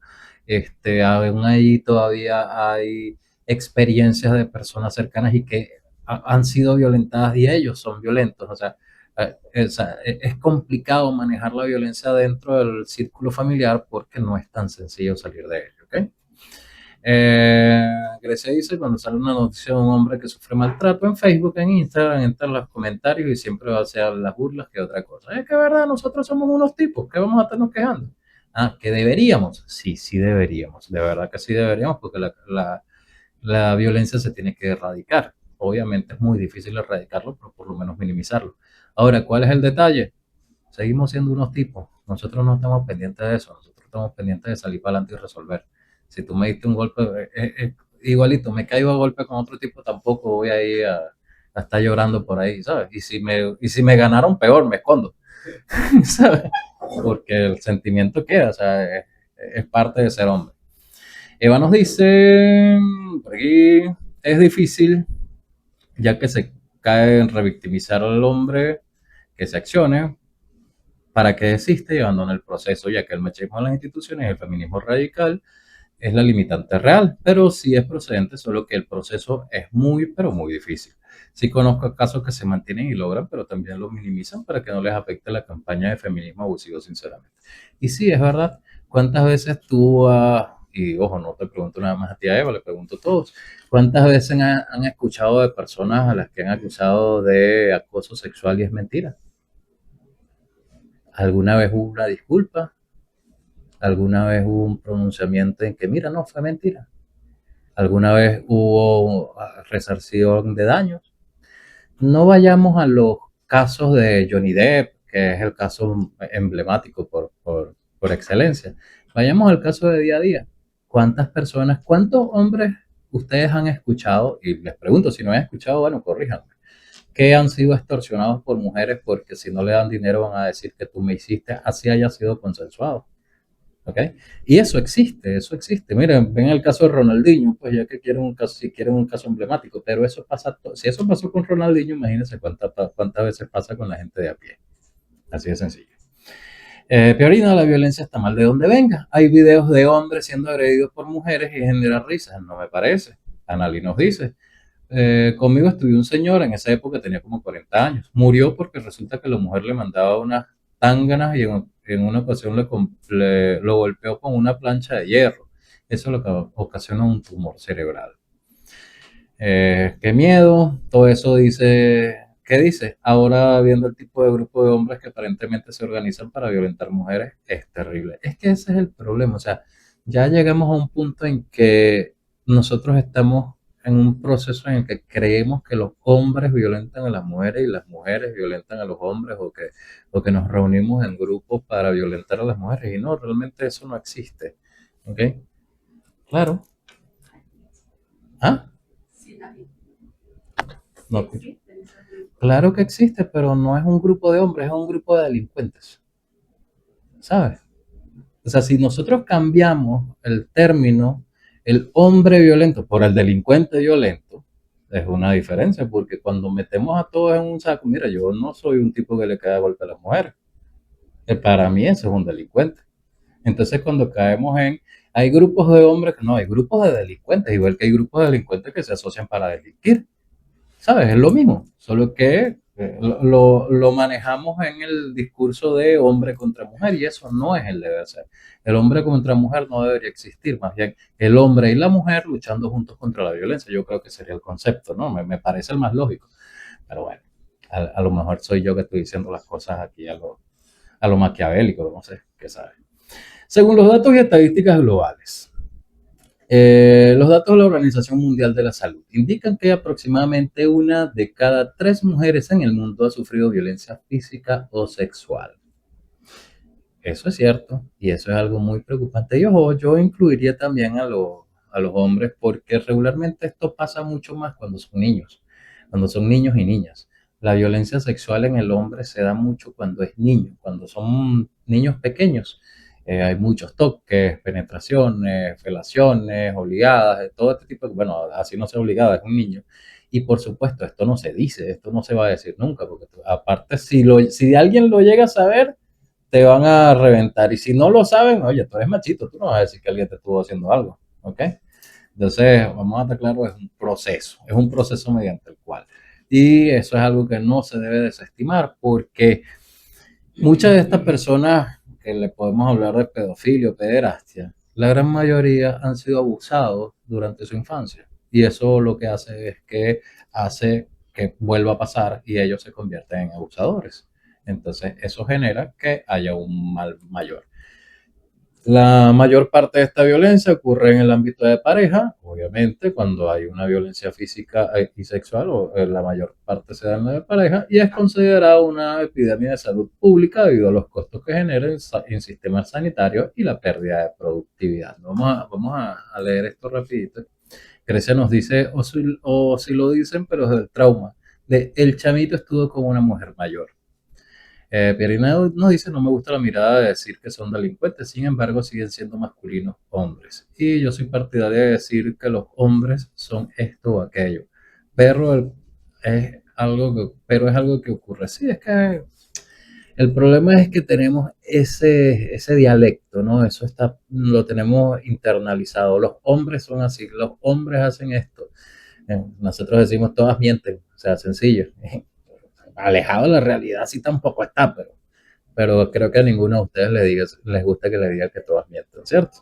aún ahí todavía hay experiencias de personas cercanas y que han sido violentadas y ellos son violentos. O sea, es complicado manejar la violencia dentro del círculo familiar porque no es tan sencillo salir de ello. ¿Okay? Grecia dice, cuando sale una noticia de un hombre que sufre maltrato en Facebook, en Instagram, entran los comentarios y siempre va a ser las burlas que otra cosa. Es que verdad, nosotros somos unos tipos, ¿qué vamos a estarnos quejando? Ah, que deberíamos. Sí, sí deberíamos. De verdad que sí deberíamos porque la violencia se tiene que erradicar. Obviamente es muy difícil erradicarlo, pero por lo menos minimizarlo. Ahora, ¿cuál es el detalle? Seguimos siendo unos tipos. Nosotros no estamos pendientes de eso. Nosotros estamos pendientes de salir para adelante y resolver. Si tú me diste un golpe, igualito, me caigo a golpe con otro tipo, tampoco voy a ir a estar llorando por ahí, ¿sabes? Y si me ganaron, peor, me escondo, ¿sabes? Porque el sentimiento queda, o sea, es parte de ser hombre. Eva nos dice, por aquí, es difícil, ya que se cae en revictimizar al hombre que se accione para que desista y abandone el proceso, ya que el machismo en las instituciones y el feminismo radical es la limitante real, pero sí es procedente, solo que el proceso es muy, pero muy difícil. Sí conozco casos que se mantienen y logran, pero también lo minimizan para que no les afecte la campaña de feminismo abusivo, sinceramente. Y sí, es verdad, ¿cuántas veces tú, y ojo, no te pregunto nada más a ti, a Eva, le pregunto a todos, ¿cuántas veces han escuchado de personas a las que han acusado de acoso sexual y es mentira? ¿Alguna vez hubo una disculpa? ¿Alguna vez hubo un pronunciamiento en que, mira, no, fue mentira? ¿Alguna vez hubo resarción de daños? No vayamos a los casos de Johnny Depp, que es el caso emblemático por excelencia. Vayamos al caso de día a día. ¿Cuántas personas, cuántos hombres ustedes han escuchado? Y les pregunto, si no han escuchado, bueno, corríjanme. Que han sido extorsionados por mujeres porque si no le dan dinero van a decir que tú me hiciste, así haya sido consensuado. ¿Ok? Y eso existe, eso existe. Miren, ven el caso de Ronaldinho, pues ya que quieren un caso, si quieren un caso emblemático, pero eso pasa, si eso pasó con Ronaldinho, imagínense cuántas veces pasa con la gente de a pie. Así de sencillo. Peorina, la violencia está mal de donde venga. Hay videos de hombres siendo agredidos por mujeres y genera risas, no me parece. Anali nos dice, Conmigo estudió un señor, en esa época tenía como 40 años. Murió porque resulta que la mujer le mandaba unas tánganas y en una ocasión lo golpeó con una plancha de hierro. Eso es lo que ocasionó un tumor cerebral. Qué miedo, todo eso dice, ¿qué dice? Ahora viendo el tipo de grupo de hombres que aparentemente se organizan para violentar mujeres, es terrible. Es que ese es el problema, o sea, ya llegamos a un punto en que nosotros estamos en un proceso en el que creemos que los hombres violentan a las mujeres y las mujeres violentan a los hombres o que nos reunimos en grupos para violentar a las mujeres y no, realmente eso no existe, ¿ok? Claro. ¿Ah? No. Claro que existe, pero no es un grupo de hombres, es un grupo de delincuentes, ¿sabes? O sea, si nosotros cambiamos el término el hombre violento por el delincuente violento, es una diferencia, porque cuando metemos a todos en un saco, mira, yo no soy un tipo que le cae a golpe a las mujeres. Para mí eso es un delincuente. Entonces cuando caemos en, hay grupos de hombres, no, hay grupos de delincuentes, igual que hay grupos de delincuentes que se asocian para delinquir. ¿Sabes? Es lo mismo, solo que lo manejamos en el discurso de hombre contra mujer y eso no es el deber ser. El hombre contra mujer no debería existir, más bien el hombre y la mujer luchando juntos contra la violencia. Yo creo que sería el concepto, ¿no? Me parece el más lógico. Pero bueno, a lo mejor soy yo que estoy diciendo las cosas aquí a lo maquiavélico, no sé, qué sabe. Según los datos y estadísticas globales, los datos de la Organización Mundial de la Salud indican que aproximadamente una de cada tres mujeres en el mundo ha sufrido violencia física o sexual. Eso es cierto y eso es algo muy preocupante. Yo incluiría también a los hombres porque regularmente esto pasa mucho más cuando son niños y niñas. La violencia sexual en el hombre se da mucho cuando es niño, cuando son niños pequeños. Hay muchos toques, penetraciones, felaciones, obligadas, todo este tipo de, bueno, así no sea obligada, es un niño. Y por supuesto, esto no se dice, esto no se va a decir nunca, porque aparte, si alguien lo llega a saber, te van a reventar. Y si no lo saben, oye, tú eres machito, tú no vas a decir que alguien te estuvo haciendo algo, ¿ok? Entonces, vamos a estar claro, es un proceso mediante el cual. Y eso es algo que no se debe desestimar porque muchas de estas personas que le podemos hablar de pedofilia o pederastia, la gran mayoría han sido abusados durante su infancia. Y eso lo que hace que vuelva a pasar y ellos se convierten en abusadores. Entonces, eso genera que haya un mal mayor. La mayor parte de esta violencia ocurre en el ámbito de pareja, obviamente, cuando hay una violencia física y sexual, la mayor parte se da en la de pareja, y es considerada una epidemia de salud pública debido a los costos que genera en sistemas sanitarios y la pérdida de productividad. Vamos a leer esto rapidito. Grecia nos dice, o si lo dicen, pero es del trauma, de el chamito estuvo con una mujer mayor. Pierina nos dice, no me gusta la mirada de decir que son delincuentes, sin embargo siguen siendo masculinos hombres. Y yo soy partidario de decir que los hombres son esto o aquello. Pero es algo que ocurre. Sí, es que el problema es que tenemos ese dialecto, ¿no? Lo tenemos internalizado. Los hombres son así, los hombres hacen esto. Nosotros decimos todas mienten, o sea, sencillo. Alejado de la realidad sí tampoco está, pero creo que a ninguno de ustedes les gusta que le diga que todas mienten, ¿cierto?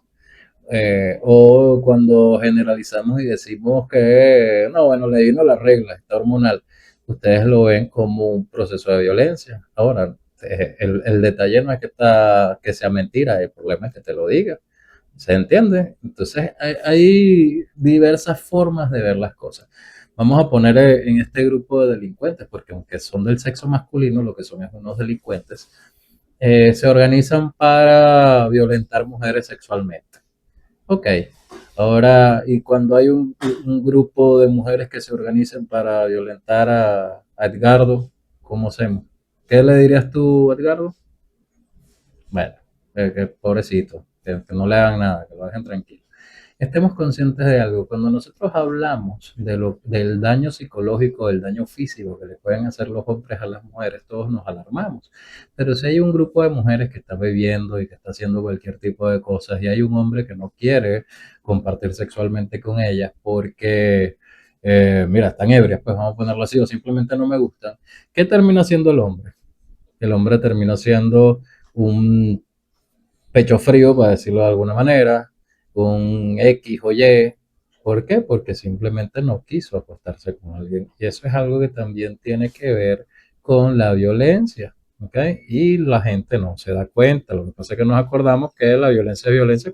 O cuando generalizamos y decimos que, no, bueno, le vino la regla, está hormonal, ustedes lo ven como un proceso de violencia. Ahora, el detalle no es que sea mentira, el problema es que te lo diga. ¿Se entiende? Entonces hay diversas formas de ver las cosas. Vamos a poner en este grupo de delincuentes, porque aunque son del sexo masculino, lo que son es unos delincuentes, se organizan para violentar mujeres sexualmente. Ok, ahora, y cuando hay un grupo de mujeres que se organizan para violentar a Edgardo, ¿cómo hacemos? ¿Qué le dirías tú, Edgardo? Bueno, que pobrecito, que no le hagan nada, que lo dejen tranquilo. Estemos conscientes de algo. Cuando nosotros hablamos del daño psicológico, del daño físico que le pueden hacer los hombres a las mujeres, todos nos alarmamos. Pero si hay un grupo de mujeres que está bebiendo y que está haciendo cualquier tipo de cosas y hay un hombre que no quiere compartir sexualmente con ellas porque mira, están ebrias, pues vamos a ponerlo así, o simplemente no me gustan. ¿Qué termina siendo el hombre? El hombre termina siendo un pecho frío, para decirlo de alguna manera, un X o Y. ¿Por qué? Porque simplemente no quiso acostarse con alguien. Y eso es algo que también tiene que ver con la violencia. ¿Ok? Y la gente no se da cuenta. Lo que pasa es que nos acordamos que la violencia es violencia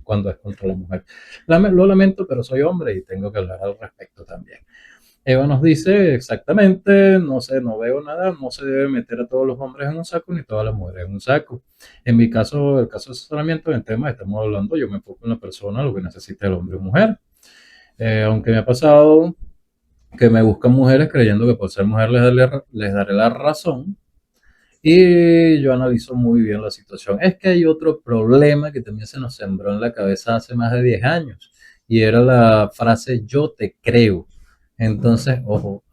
cuando es contra la mujer. Lo lamento, pero soy hombre y tengo que hablar al respecto también. Eva nos dice exactamente, no sé, no veo nada, no se debe meter a todos los hombres en un saco ni todas las mujeres en un saco. En mi caso, el caso de asesoramiento, en el tema que estamos hablando, yo me enfoco en la persona, lo que necesita el hombre o mujer. Aunque me ha pasado que me buscan mujeres creyendo que por ser mujer les daré la razón, y yo analizo muy bien la situación. Es que hay otro problema que también se nos sembró en la cabeza hace más de 10 años y era la frase yo te creo. Entonces, ojo,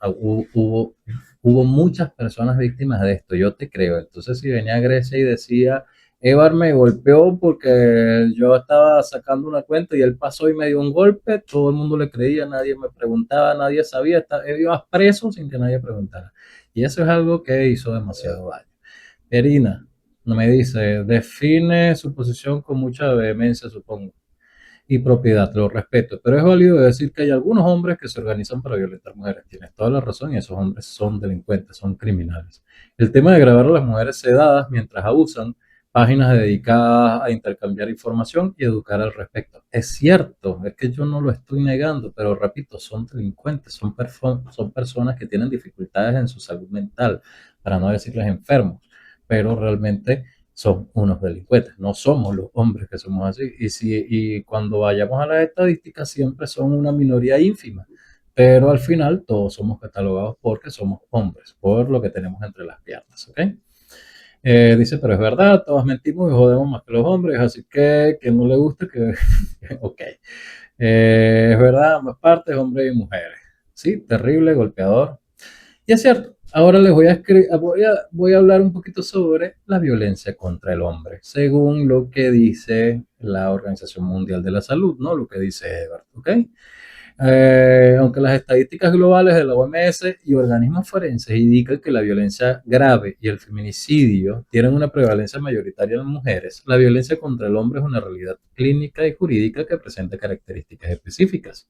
hubo muchas personas víctimas de esto, yo te creo. Entonces, si venía Grecia y decía, Evar me golpeó porque yo estaba sacando una cuenta y él pasó y me dio un golpe, todo el mundo le creía, nadie me preguntaba, nadie sabía, ibas preso sin que nadie preguntara. Y eso es algo que hizo demasiado daño. Erina me dice, define su posición con mucha vehemencia, supongo, y propiedad, lo respeto, pero es válido decir que hay algunos hombres que se organizan para violentar mujeres. Tienes toda la razón y esos hombres son delincuentes, son criminales. El tema de grabar a las mujeres sedadas mientras abusan, páginas dedicadas a intercambiar información y educar al respecto. Es cierto, es que yo no lo estoy negando, pero repito, son delincuentes, son personas que tienen dificultades en su salud mental, para no decirles enfermos, pero realmente son unos delincuentes, no somos los hombres que somos así. Y cuando vayamos a las estadísticas siempre son una minoría ínfima, pero al final todos somos catalogados porque somos hombres, por lo que tenemos entre las piernas, ¿ok? Dice, pero es verdad, todos mentimos y jodemos más que los hombres, así que no le gusta que... ok. Es verdad, ambas partes, hombres y mujeres. Sí, terrible, golpeador. Y es cierto, ahora les voy a hablar un poquito sobre la violencia contra el hombre, según lo que dice la Organización Mundial de la Salud, ¿no? Lo que dice Ebert, ¿ok? Aunque las estadísticas globales de la OMS y organismos forenses indican que la violencia grave y el feminicidio tienen una prevalencia mayoritaria en mujeres, la violencia contra el hombre es una realidad clínica y jurídica que presenta características específicas.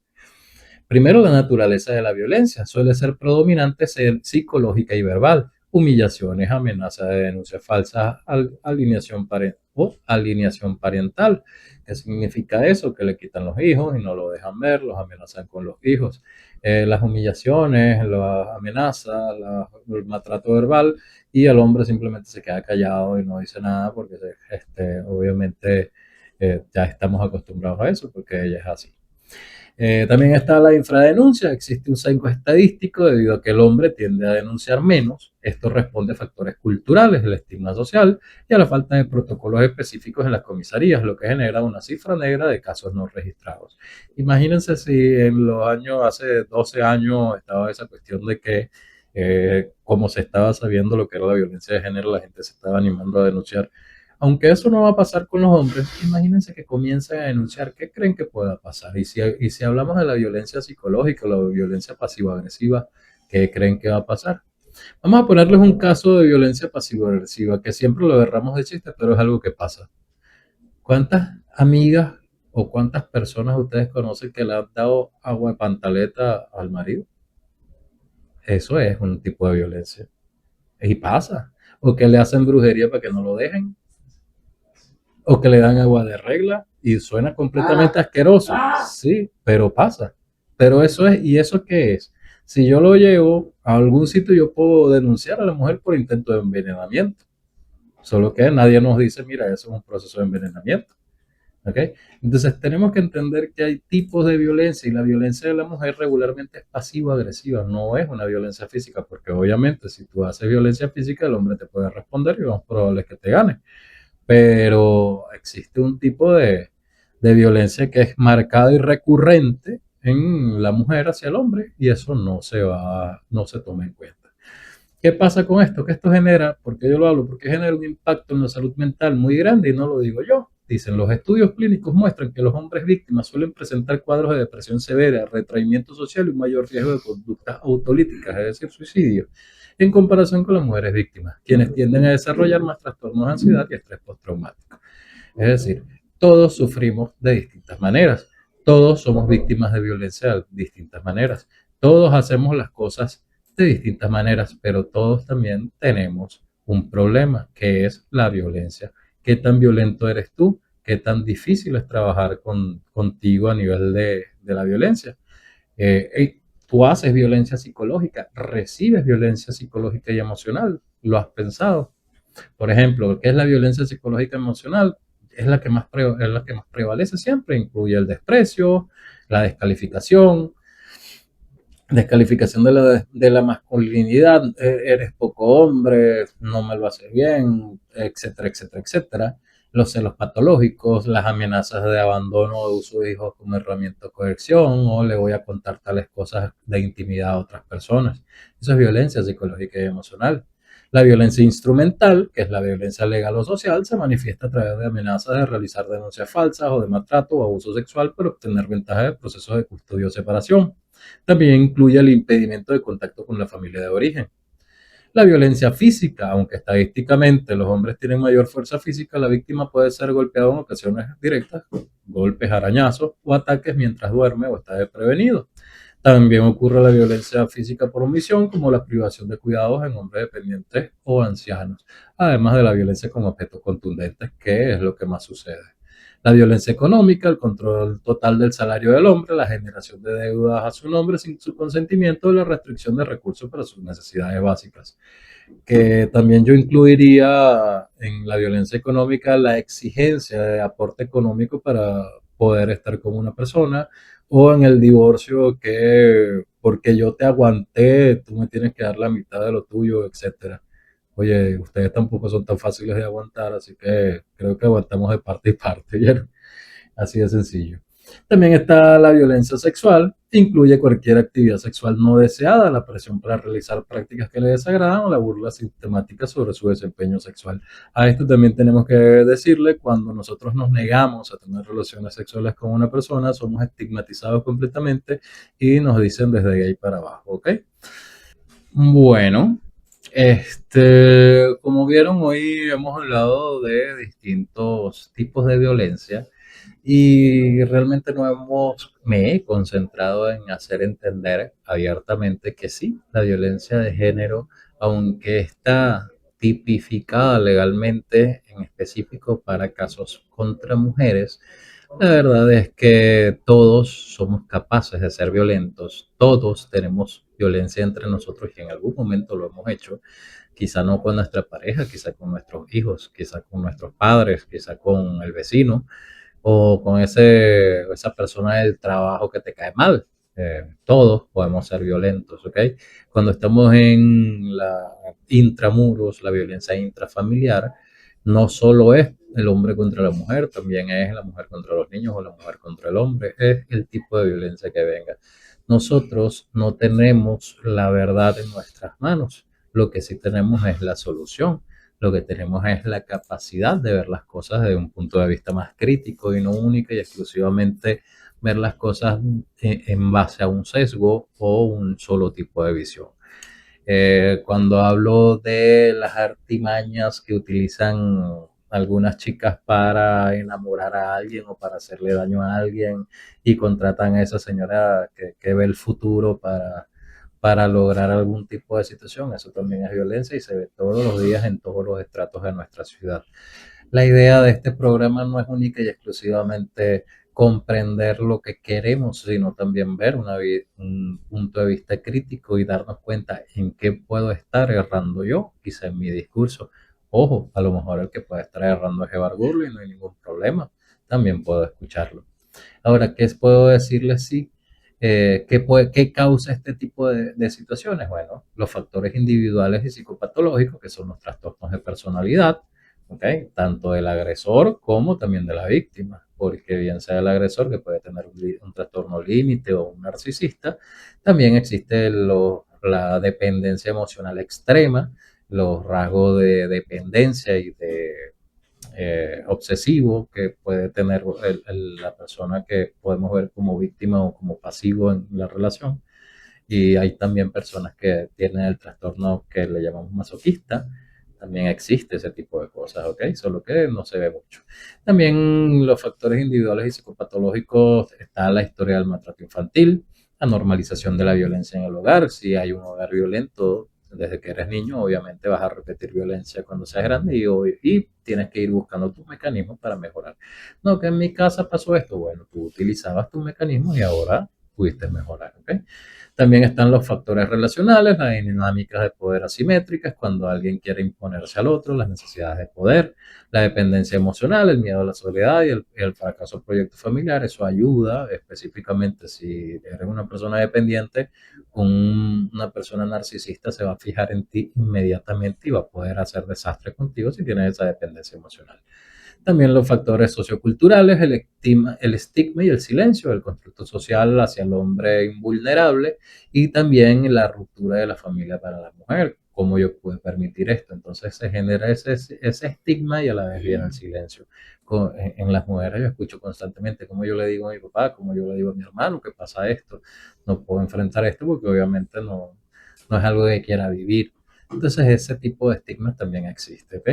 Primero, la naturaleza de la violencia suele ser predominante ser psicológica y verbal. Humillaciones, amenazas de denuncias falsas, alineación parental. ¿Qué significa eso? Que le quitan los hijos y no lo dejan ver, los amenazan con los hijos. Las humillaciones, las amenazas, el maltrato verbal y el hombre simplemente se queda callado y no dice nada porque obviamente ya estamos acostumbrados a eso porque ella es así. También está la infradenuncia, existe un sesgo estadístico debido a que el hombre tiende a denunciar menos. Esto responde a factores culturales, el estigma social y a la falta de protocolos específicos en las comisarías, lo que genera una cifra negra de casos no registrados. Imagínense si en los años, hace 12 años, estaba esa cuestión de que como se estaba sabiendo lo que era la violencia de género, la gente se estaba animando a denunciar. Aunque eso no va a pasar con los hombres, imagínense que comiencen a denunciar qué creen que pueda pasar. Y si hablamos de la violencia psicológica, la violencia pasivo-agresiva, ¿qué creen que va a pasar? Vamos a ponerles un caso de violencia pasivo-agresiva, que siempre lo agarramos de chiste, pero es algo que pasa. ¿Cuántas amigas o cuántas personas ustedes conocen que le han dado agua de pantaleta al marido? Eso es un tipo de violencia. Y pasa. O que le hacen brujería para que no lo dejen. O que le dan agua de regla y suena completamente asqueroso. Sí, pero pasa. Pero eso es, ¿y eso qué es? Si yo lo llevo a algún sitio, yo puedo denunciar a la mujer por intento de envenenamiento. Solo que nadie nos dice, mira, eso es un proceso de envenenamiento. ¿Ok? Entonces tenemos que entender que hay tipos de violencia y la violencia de la mujer regularmente es pasivo-agresiva, no es una violencia física, porque obviamente si tú haces violencia física, el hombre te puede responder y lo más probable es que te gane, pero existe un tipo de violencia que es marcada y recurrente en la mujer hacia el hombre y eso no se toma en cuenta. ¿Qué pasa con esto? Que esto genera, porque yo lo hablo, porque genera un impacto en la salud mental muy grande y no lo digo yo. Dicen, los estudios clínicos muestran que los hombres víctimas suelen presentar cuadros de depresión severa, retraimiento social y un mayor riesgo de conductas autolíticas, es decir, suicidio, en comparación con las mujeres víctimas, quienes tienden a desarrollar más trastornos de ansiedad y estrés postraumático. Es decir, todos sufrimos de distintas maneras, todos somos víctimas de violencia de distintas maneras, todos hacemos las cosas de distintas maneras, pero todos también tenemos un problema, que es la violencia. ¿Qué tan violento eres tú? ¿Qué tan difícil es trabajar contigo a nivel de la violencia? Tú haces violencia psicológica, recibes violencia psicológica y emocional, ¿lo has pensado? Por ejemplo, ¿qué es la violencia psicológica emocional? Es la que más prevalece siempre, incluye el desprecio, la descalificación de la masculinidad, eres poco hombre, no me lo haces bien, etcétera, etcétera, etcétera. Los celos patológicos, las amenazas de abandono o de uso de hijos como herramienta de coerción, o le voy a contar tales cosas de intimidad a otras personas. Eso es violencia psicológica y emocional. La violencia instrumental, que es la violencia legal o social, se manifiesta a través de amenazas de realizar denuncias falsas o de maltrato o abuso sexual para obtener ventajas de procesos de custodia o separación. También incluye el impedimento de contacto con la familia de origen. La violencia física, aunque estadísticamente los hombres tienen mayor fuerza física, la víctima puede ser golpeada en ocasiones directas, golpes, arañazos o ataques mientras duerme o está desprevenido. También ocurre la violencia física por omisión, como la privación de cuidados en hombres dependientes o ancianos, además de la violencia con objetos contundentes, que es lo que más sucede. La violencia económica, el control total del salario del hombre, la generación de deudas a su nombre sin su consentimiento, la restricción de recursos para sus necesidades básicas. Que también yo incluiría en la violencia económica la exigencia de aporte económico para poder estar con una persona, o en el divorcio que porque yo te aguanté, tú me tienes que dar la mitad de lo tuyo, etcétera. Oye, ustedes tampoco son tan fáciles de aguantar, así que creo que aguantamos de parte y parte, ¿vieron? Así de sencillo. También está la violencia sexual, incluye cualquier actividad sexual no deseada, la presión para realizar prácticas que le desagradan o la burla sistemática sobre su desempeño sexual. A esto también tenemos que decirle, cuando nosotros nos negamos a tener relaciones sexuales con una persona, somos estigmatizados completamente y nos dicen desde ahí para abajo, ¿ok? Bueno, como vieron, hoy hemos hablado de distintos tipos de violencia y realmente me he concentrado en hacer entender abiertamente que sí, la violencia de género, aunque está tipificada legalmente en específico para casos contra mujeres, la verdad es que todos somos capaces de ser violentos, todos tenemos violencia entre nosotros y en algún momento lo hemos hecho, quizá no con nuestra pareja, quizá con nuestros hijos, quizá con nuestros padres, quizá con el vecino o con esa persona del trabajo que te cae mal. Todos podemos ser violentos, ¿ok? Cuando estamos en la intramuros, la violencia intrafamiliar, no solo es el hombre contra la mujer, también es la mujer contra los niños o la mujer contra el hombre, es el tipo de violencia que venga. Nosotros no tenemos la verdad en nuestras manos, lo que sí tenemos es la solución. Lo que tenemos es la capacidad de ver las cosas desde un punto de vista más crítico y no única y exclusivamente ver las cosas en base a un sesgo o un solo tipo de visión. Cuando hablo de las artimañas que utilizan algunas chicas para enamorar a alguien o para hacerle daño a alguien y contratan a esa señora que ve el futuro para lograr algún tipo de situación, eso también es violencia y se ve todos los días en todos los estratos de nuestra ciudad. La idea de este programa no es única y exclusivamente comprender lo que queremos, sino también ver un punto de vista crítico y darnos cuenta en qué puedo estar errando yo, quizá en mi discurso. Ojo, a lo mejor el que puede estar errando es Evar Gurley y no hay ningún problema, también puedo escucharlo. Ahora, ¿qué puedo decirles? Sí, ¿qué causa este tipo de situaciones? Bueno, los factores individuales y psicopatológicos, que son los trastornos de personalidad, ¿ok? Tanto del agresor como también de la víctima, porque bien sea el agresor que puede tener un trastorno límite o un narcisista, también existe la dependencia emocional extrema, los rasgos de dependencia y de obsesivo que puede tener la persona que podemos ver como víctima o como pasivo en la relación. Y hay también personas que tienen el trastorno que le llamamos masoquista. También existe ese tipo de cosas, ¿ok? Solo que no se ve mucho. También los factores individuales y psicopatológicos, está la historia del maltrato infantil, la normalización de la violencia en el hogar. Si hay un hogar violento desde que eres niño, obviamente vas a repetir violencia cuando seas grande y tienes que ir buscando tus mecanismos para mejorar. No, que en mi casa pasó esto. Bueno, tú utilizabas tus mecanismos y ahora pudiste mejorar, ¿ok? También están los factores relacionales, las dinámicas de poder asimétricas, cuando alguien quiere imponerse al otro, las necesidades de poder, la dependencia emocional, el miedo a la soledad y el fracaso del proyecto familiar. Eso ayuda específicamente si eres una persona dependiente, una persona narcisista se va a fijar en ti inmediatamente y va a poder hacer desastre contigo si tienes esa dependencia emocional. También los factores socioculturales, el estigma y el silencio, el constructo social hacia el hombre invulnerable y también la ruptura de la familia para la mujer. ¿Cómo yo puedo permitir esto? Entonces se genera ese estigma y a la vez viene el silencio. En las mujeres yo escucho constantemente como yo le digo a mi papá, como yo le digo a mi hermano, que pasa esto, no puedo enfrentar esto porque obviamente no es algo que quiera vivir. Entonces ese tipo de estigmas también existe, ¿ok?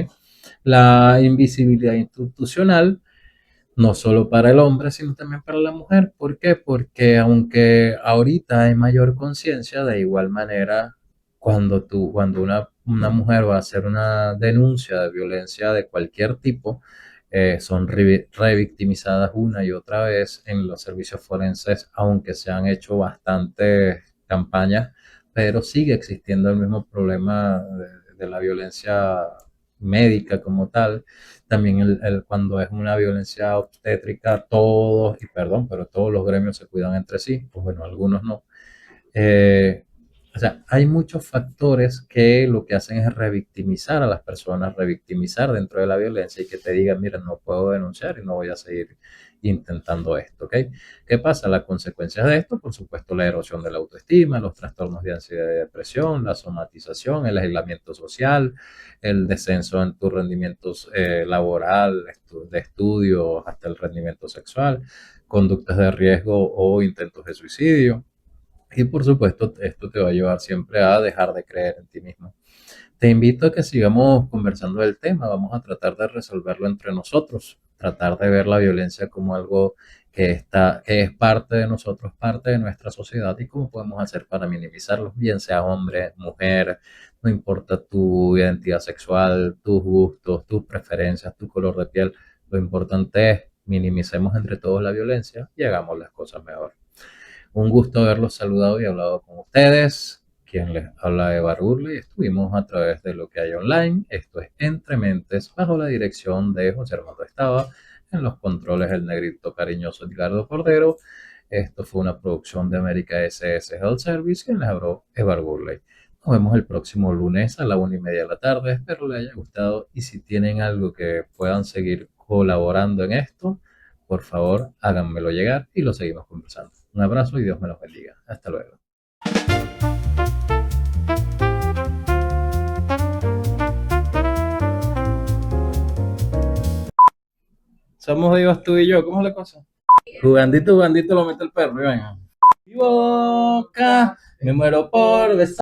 La invisibilidad institucional, no solo para el hombre, sino también para la mujer. ¿Por qué? Porque aunque ahorita hay mayor conciencia, de igual manera, cuando una mujer va a hacer una denuncia de violencia de cualquier tipo, son revictimizadas una y otra vez en los servicios forenses, aunque se han hecho bastantes campañas, pero sigue existiendo el mismo problema de la violencia médica como tal. También cuando es una violencia obstétrica, todos, y perdón, pero todos los gremios se cuidan entre sí, pues bueno, algunos no. Eh, o sea, hay muchos factores que lo que hacen es revictimizar a las personas, revictimizar dentro de la violencia y que te digan, mira, no puedo denunciar y no voy a seguir intentando esto, ¿ok? ¿Qué pasa? Las consecuencias de esto, por supuesto, la erosión de la autoestima, los trastornos de ansiedad y depresión, la somatización, el aislamiento social, el descenso en tus rendimientos laboral, de estudio, hasta el rendimiento sexual, conductas de riesgo o intentos de suicidio. Y por supuesto, esto te va a llevar siempre a dejar de creer en ti mismo. Te invito a que sigamos conversando del tema. Vamos a tratar de resolverlo entre nosotros, tratar de ver la violencia como algo que es parte de nosotros, parte de nuestra sociedad y cómo podemos hacer para minimizarlo, bien sea hombre, mujer, no importa tu identidad sexual, tus gustos, tus preferencias, tu color de piel. Lo importante es minimicemos entre todos la violencia y hagamos las cosas mejor. Un gusto haberlos saludado y hablado con ustedes. Quien les habla de Burley. Estuvimos a través de lo que hay online. Esto es Entre Mentes, bajo la dirección de José Armando Estaba. En los controles, el negrito cariñoso Edgardo Cordero. Esto fue una producción de América SS Health Service. Quien les habló es Burley. Nos vemos el próximo lunes a la 1:30 de la tarde. Espero les haya gustado. Y si tienen algo que puedan seguir colaborando en esto, por favor, háganmelo llegar y lo seguimos conversando. Un abrazo y Dios me los bendiga. Hasta luego. Somos Dios tú y yo. ¿Cómo es la cosa? Jugandito, jugandito lo mete el perro. Y venga. Mi boca, me muero por besar.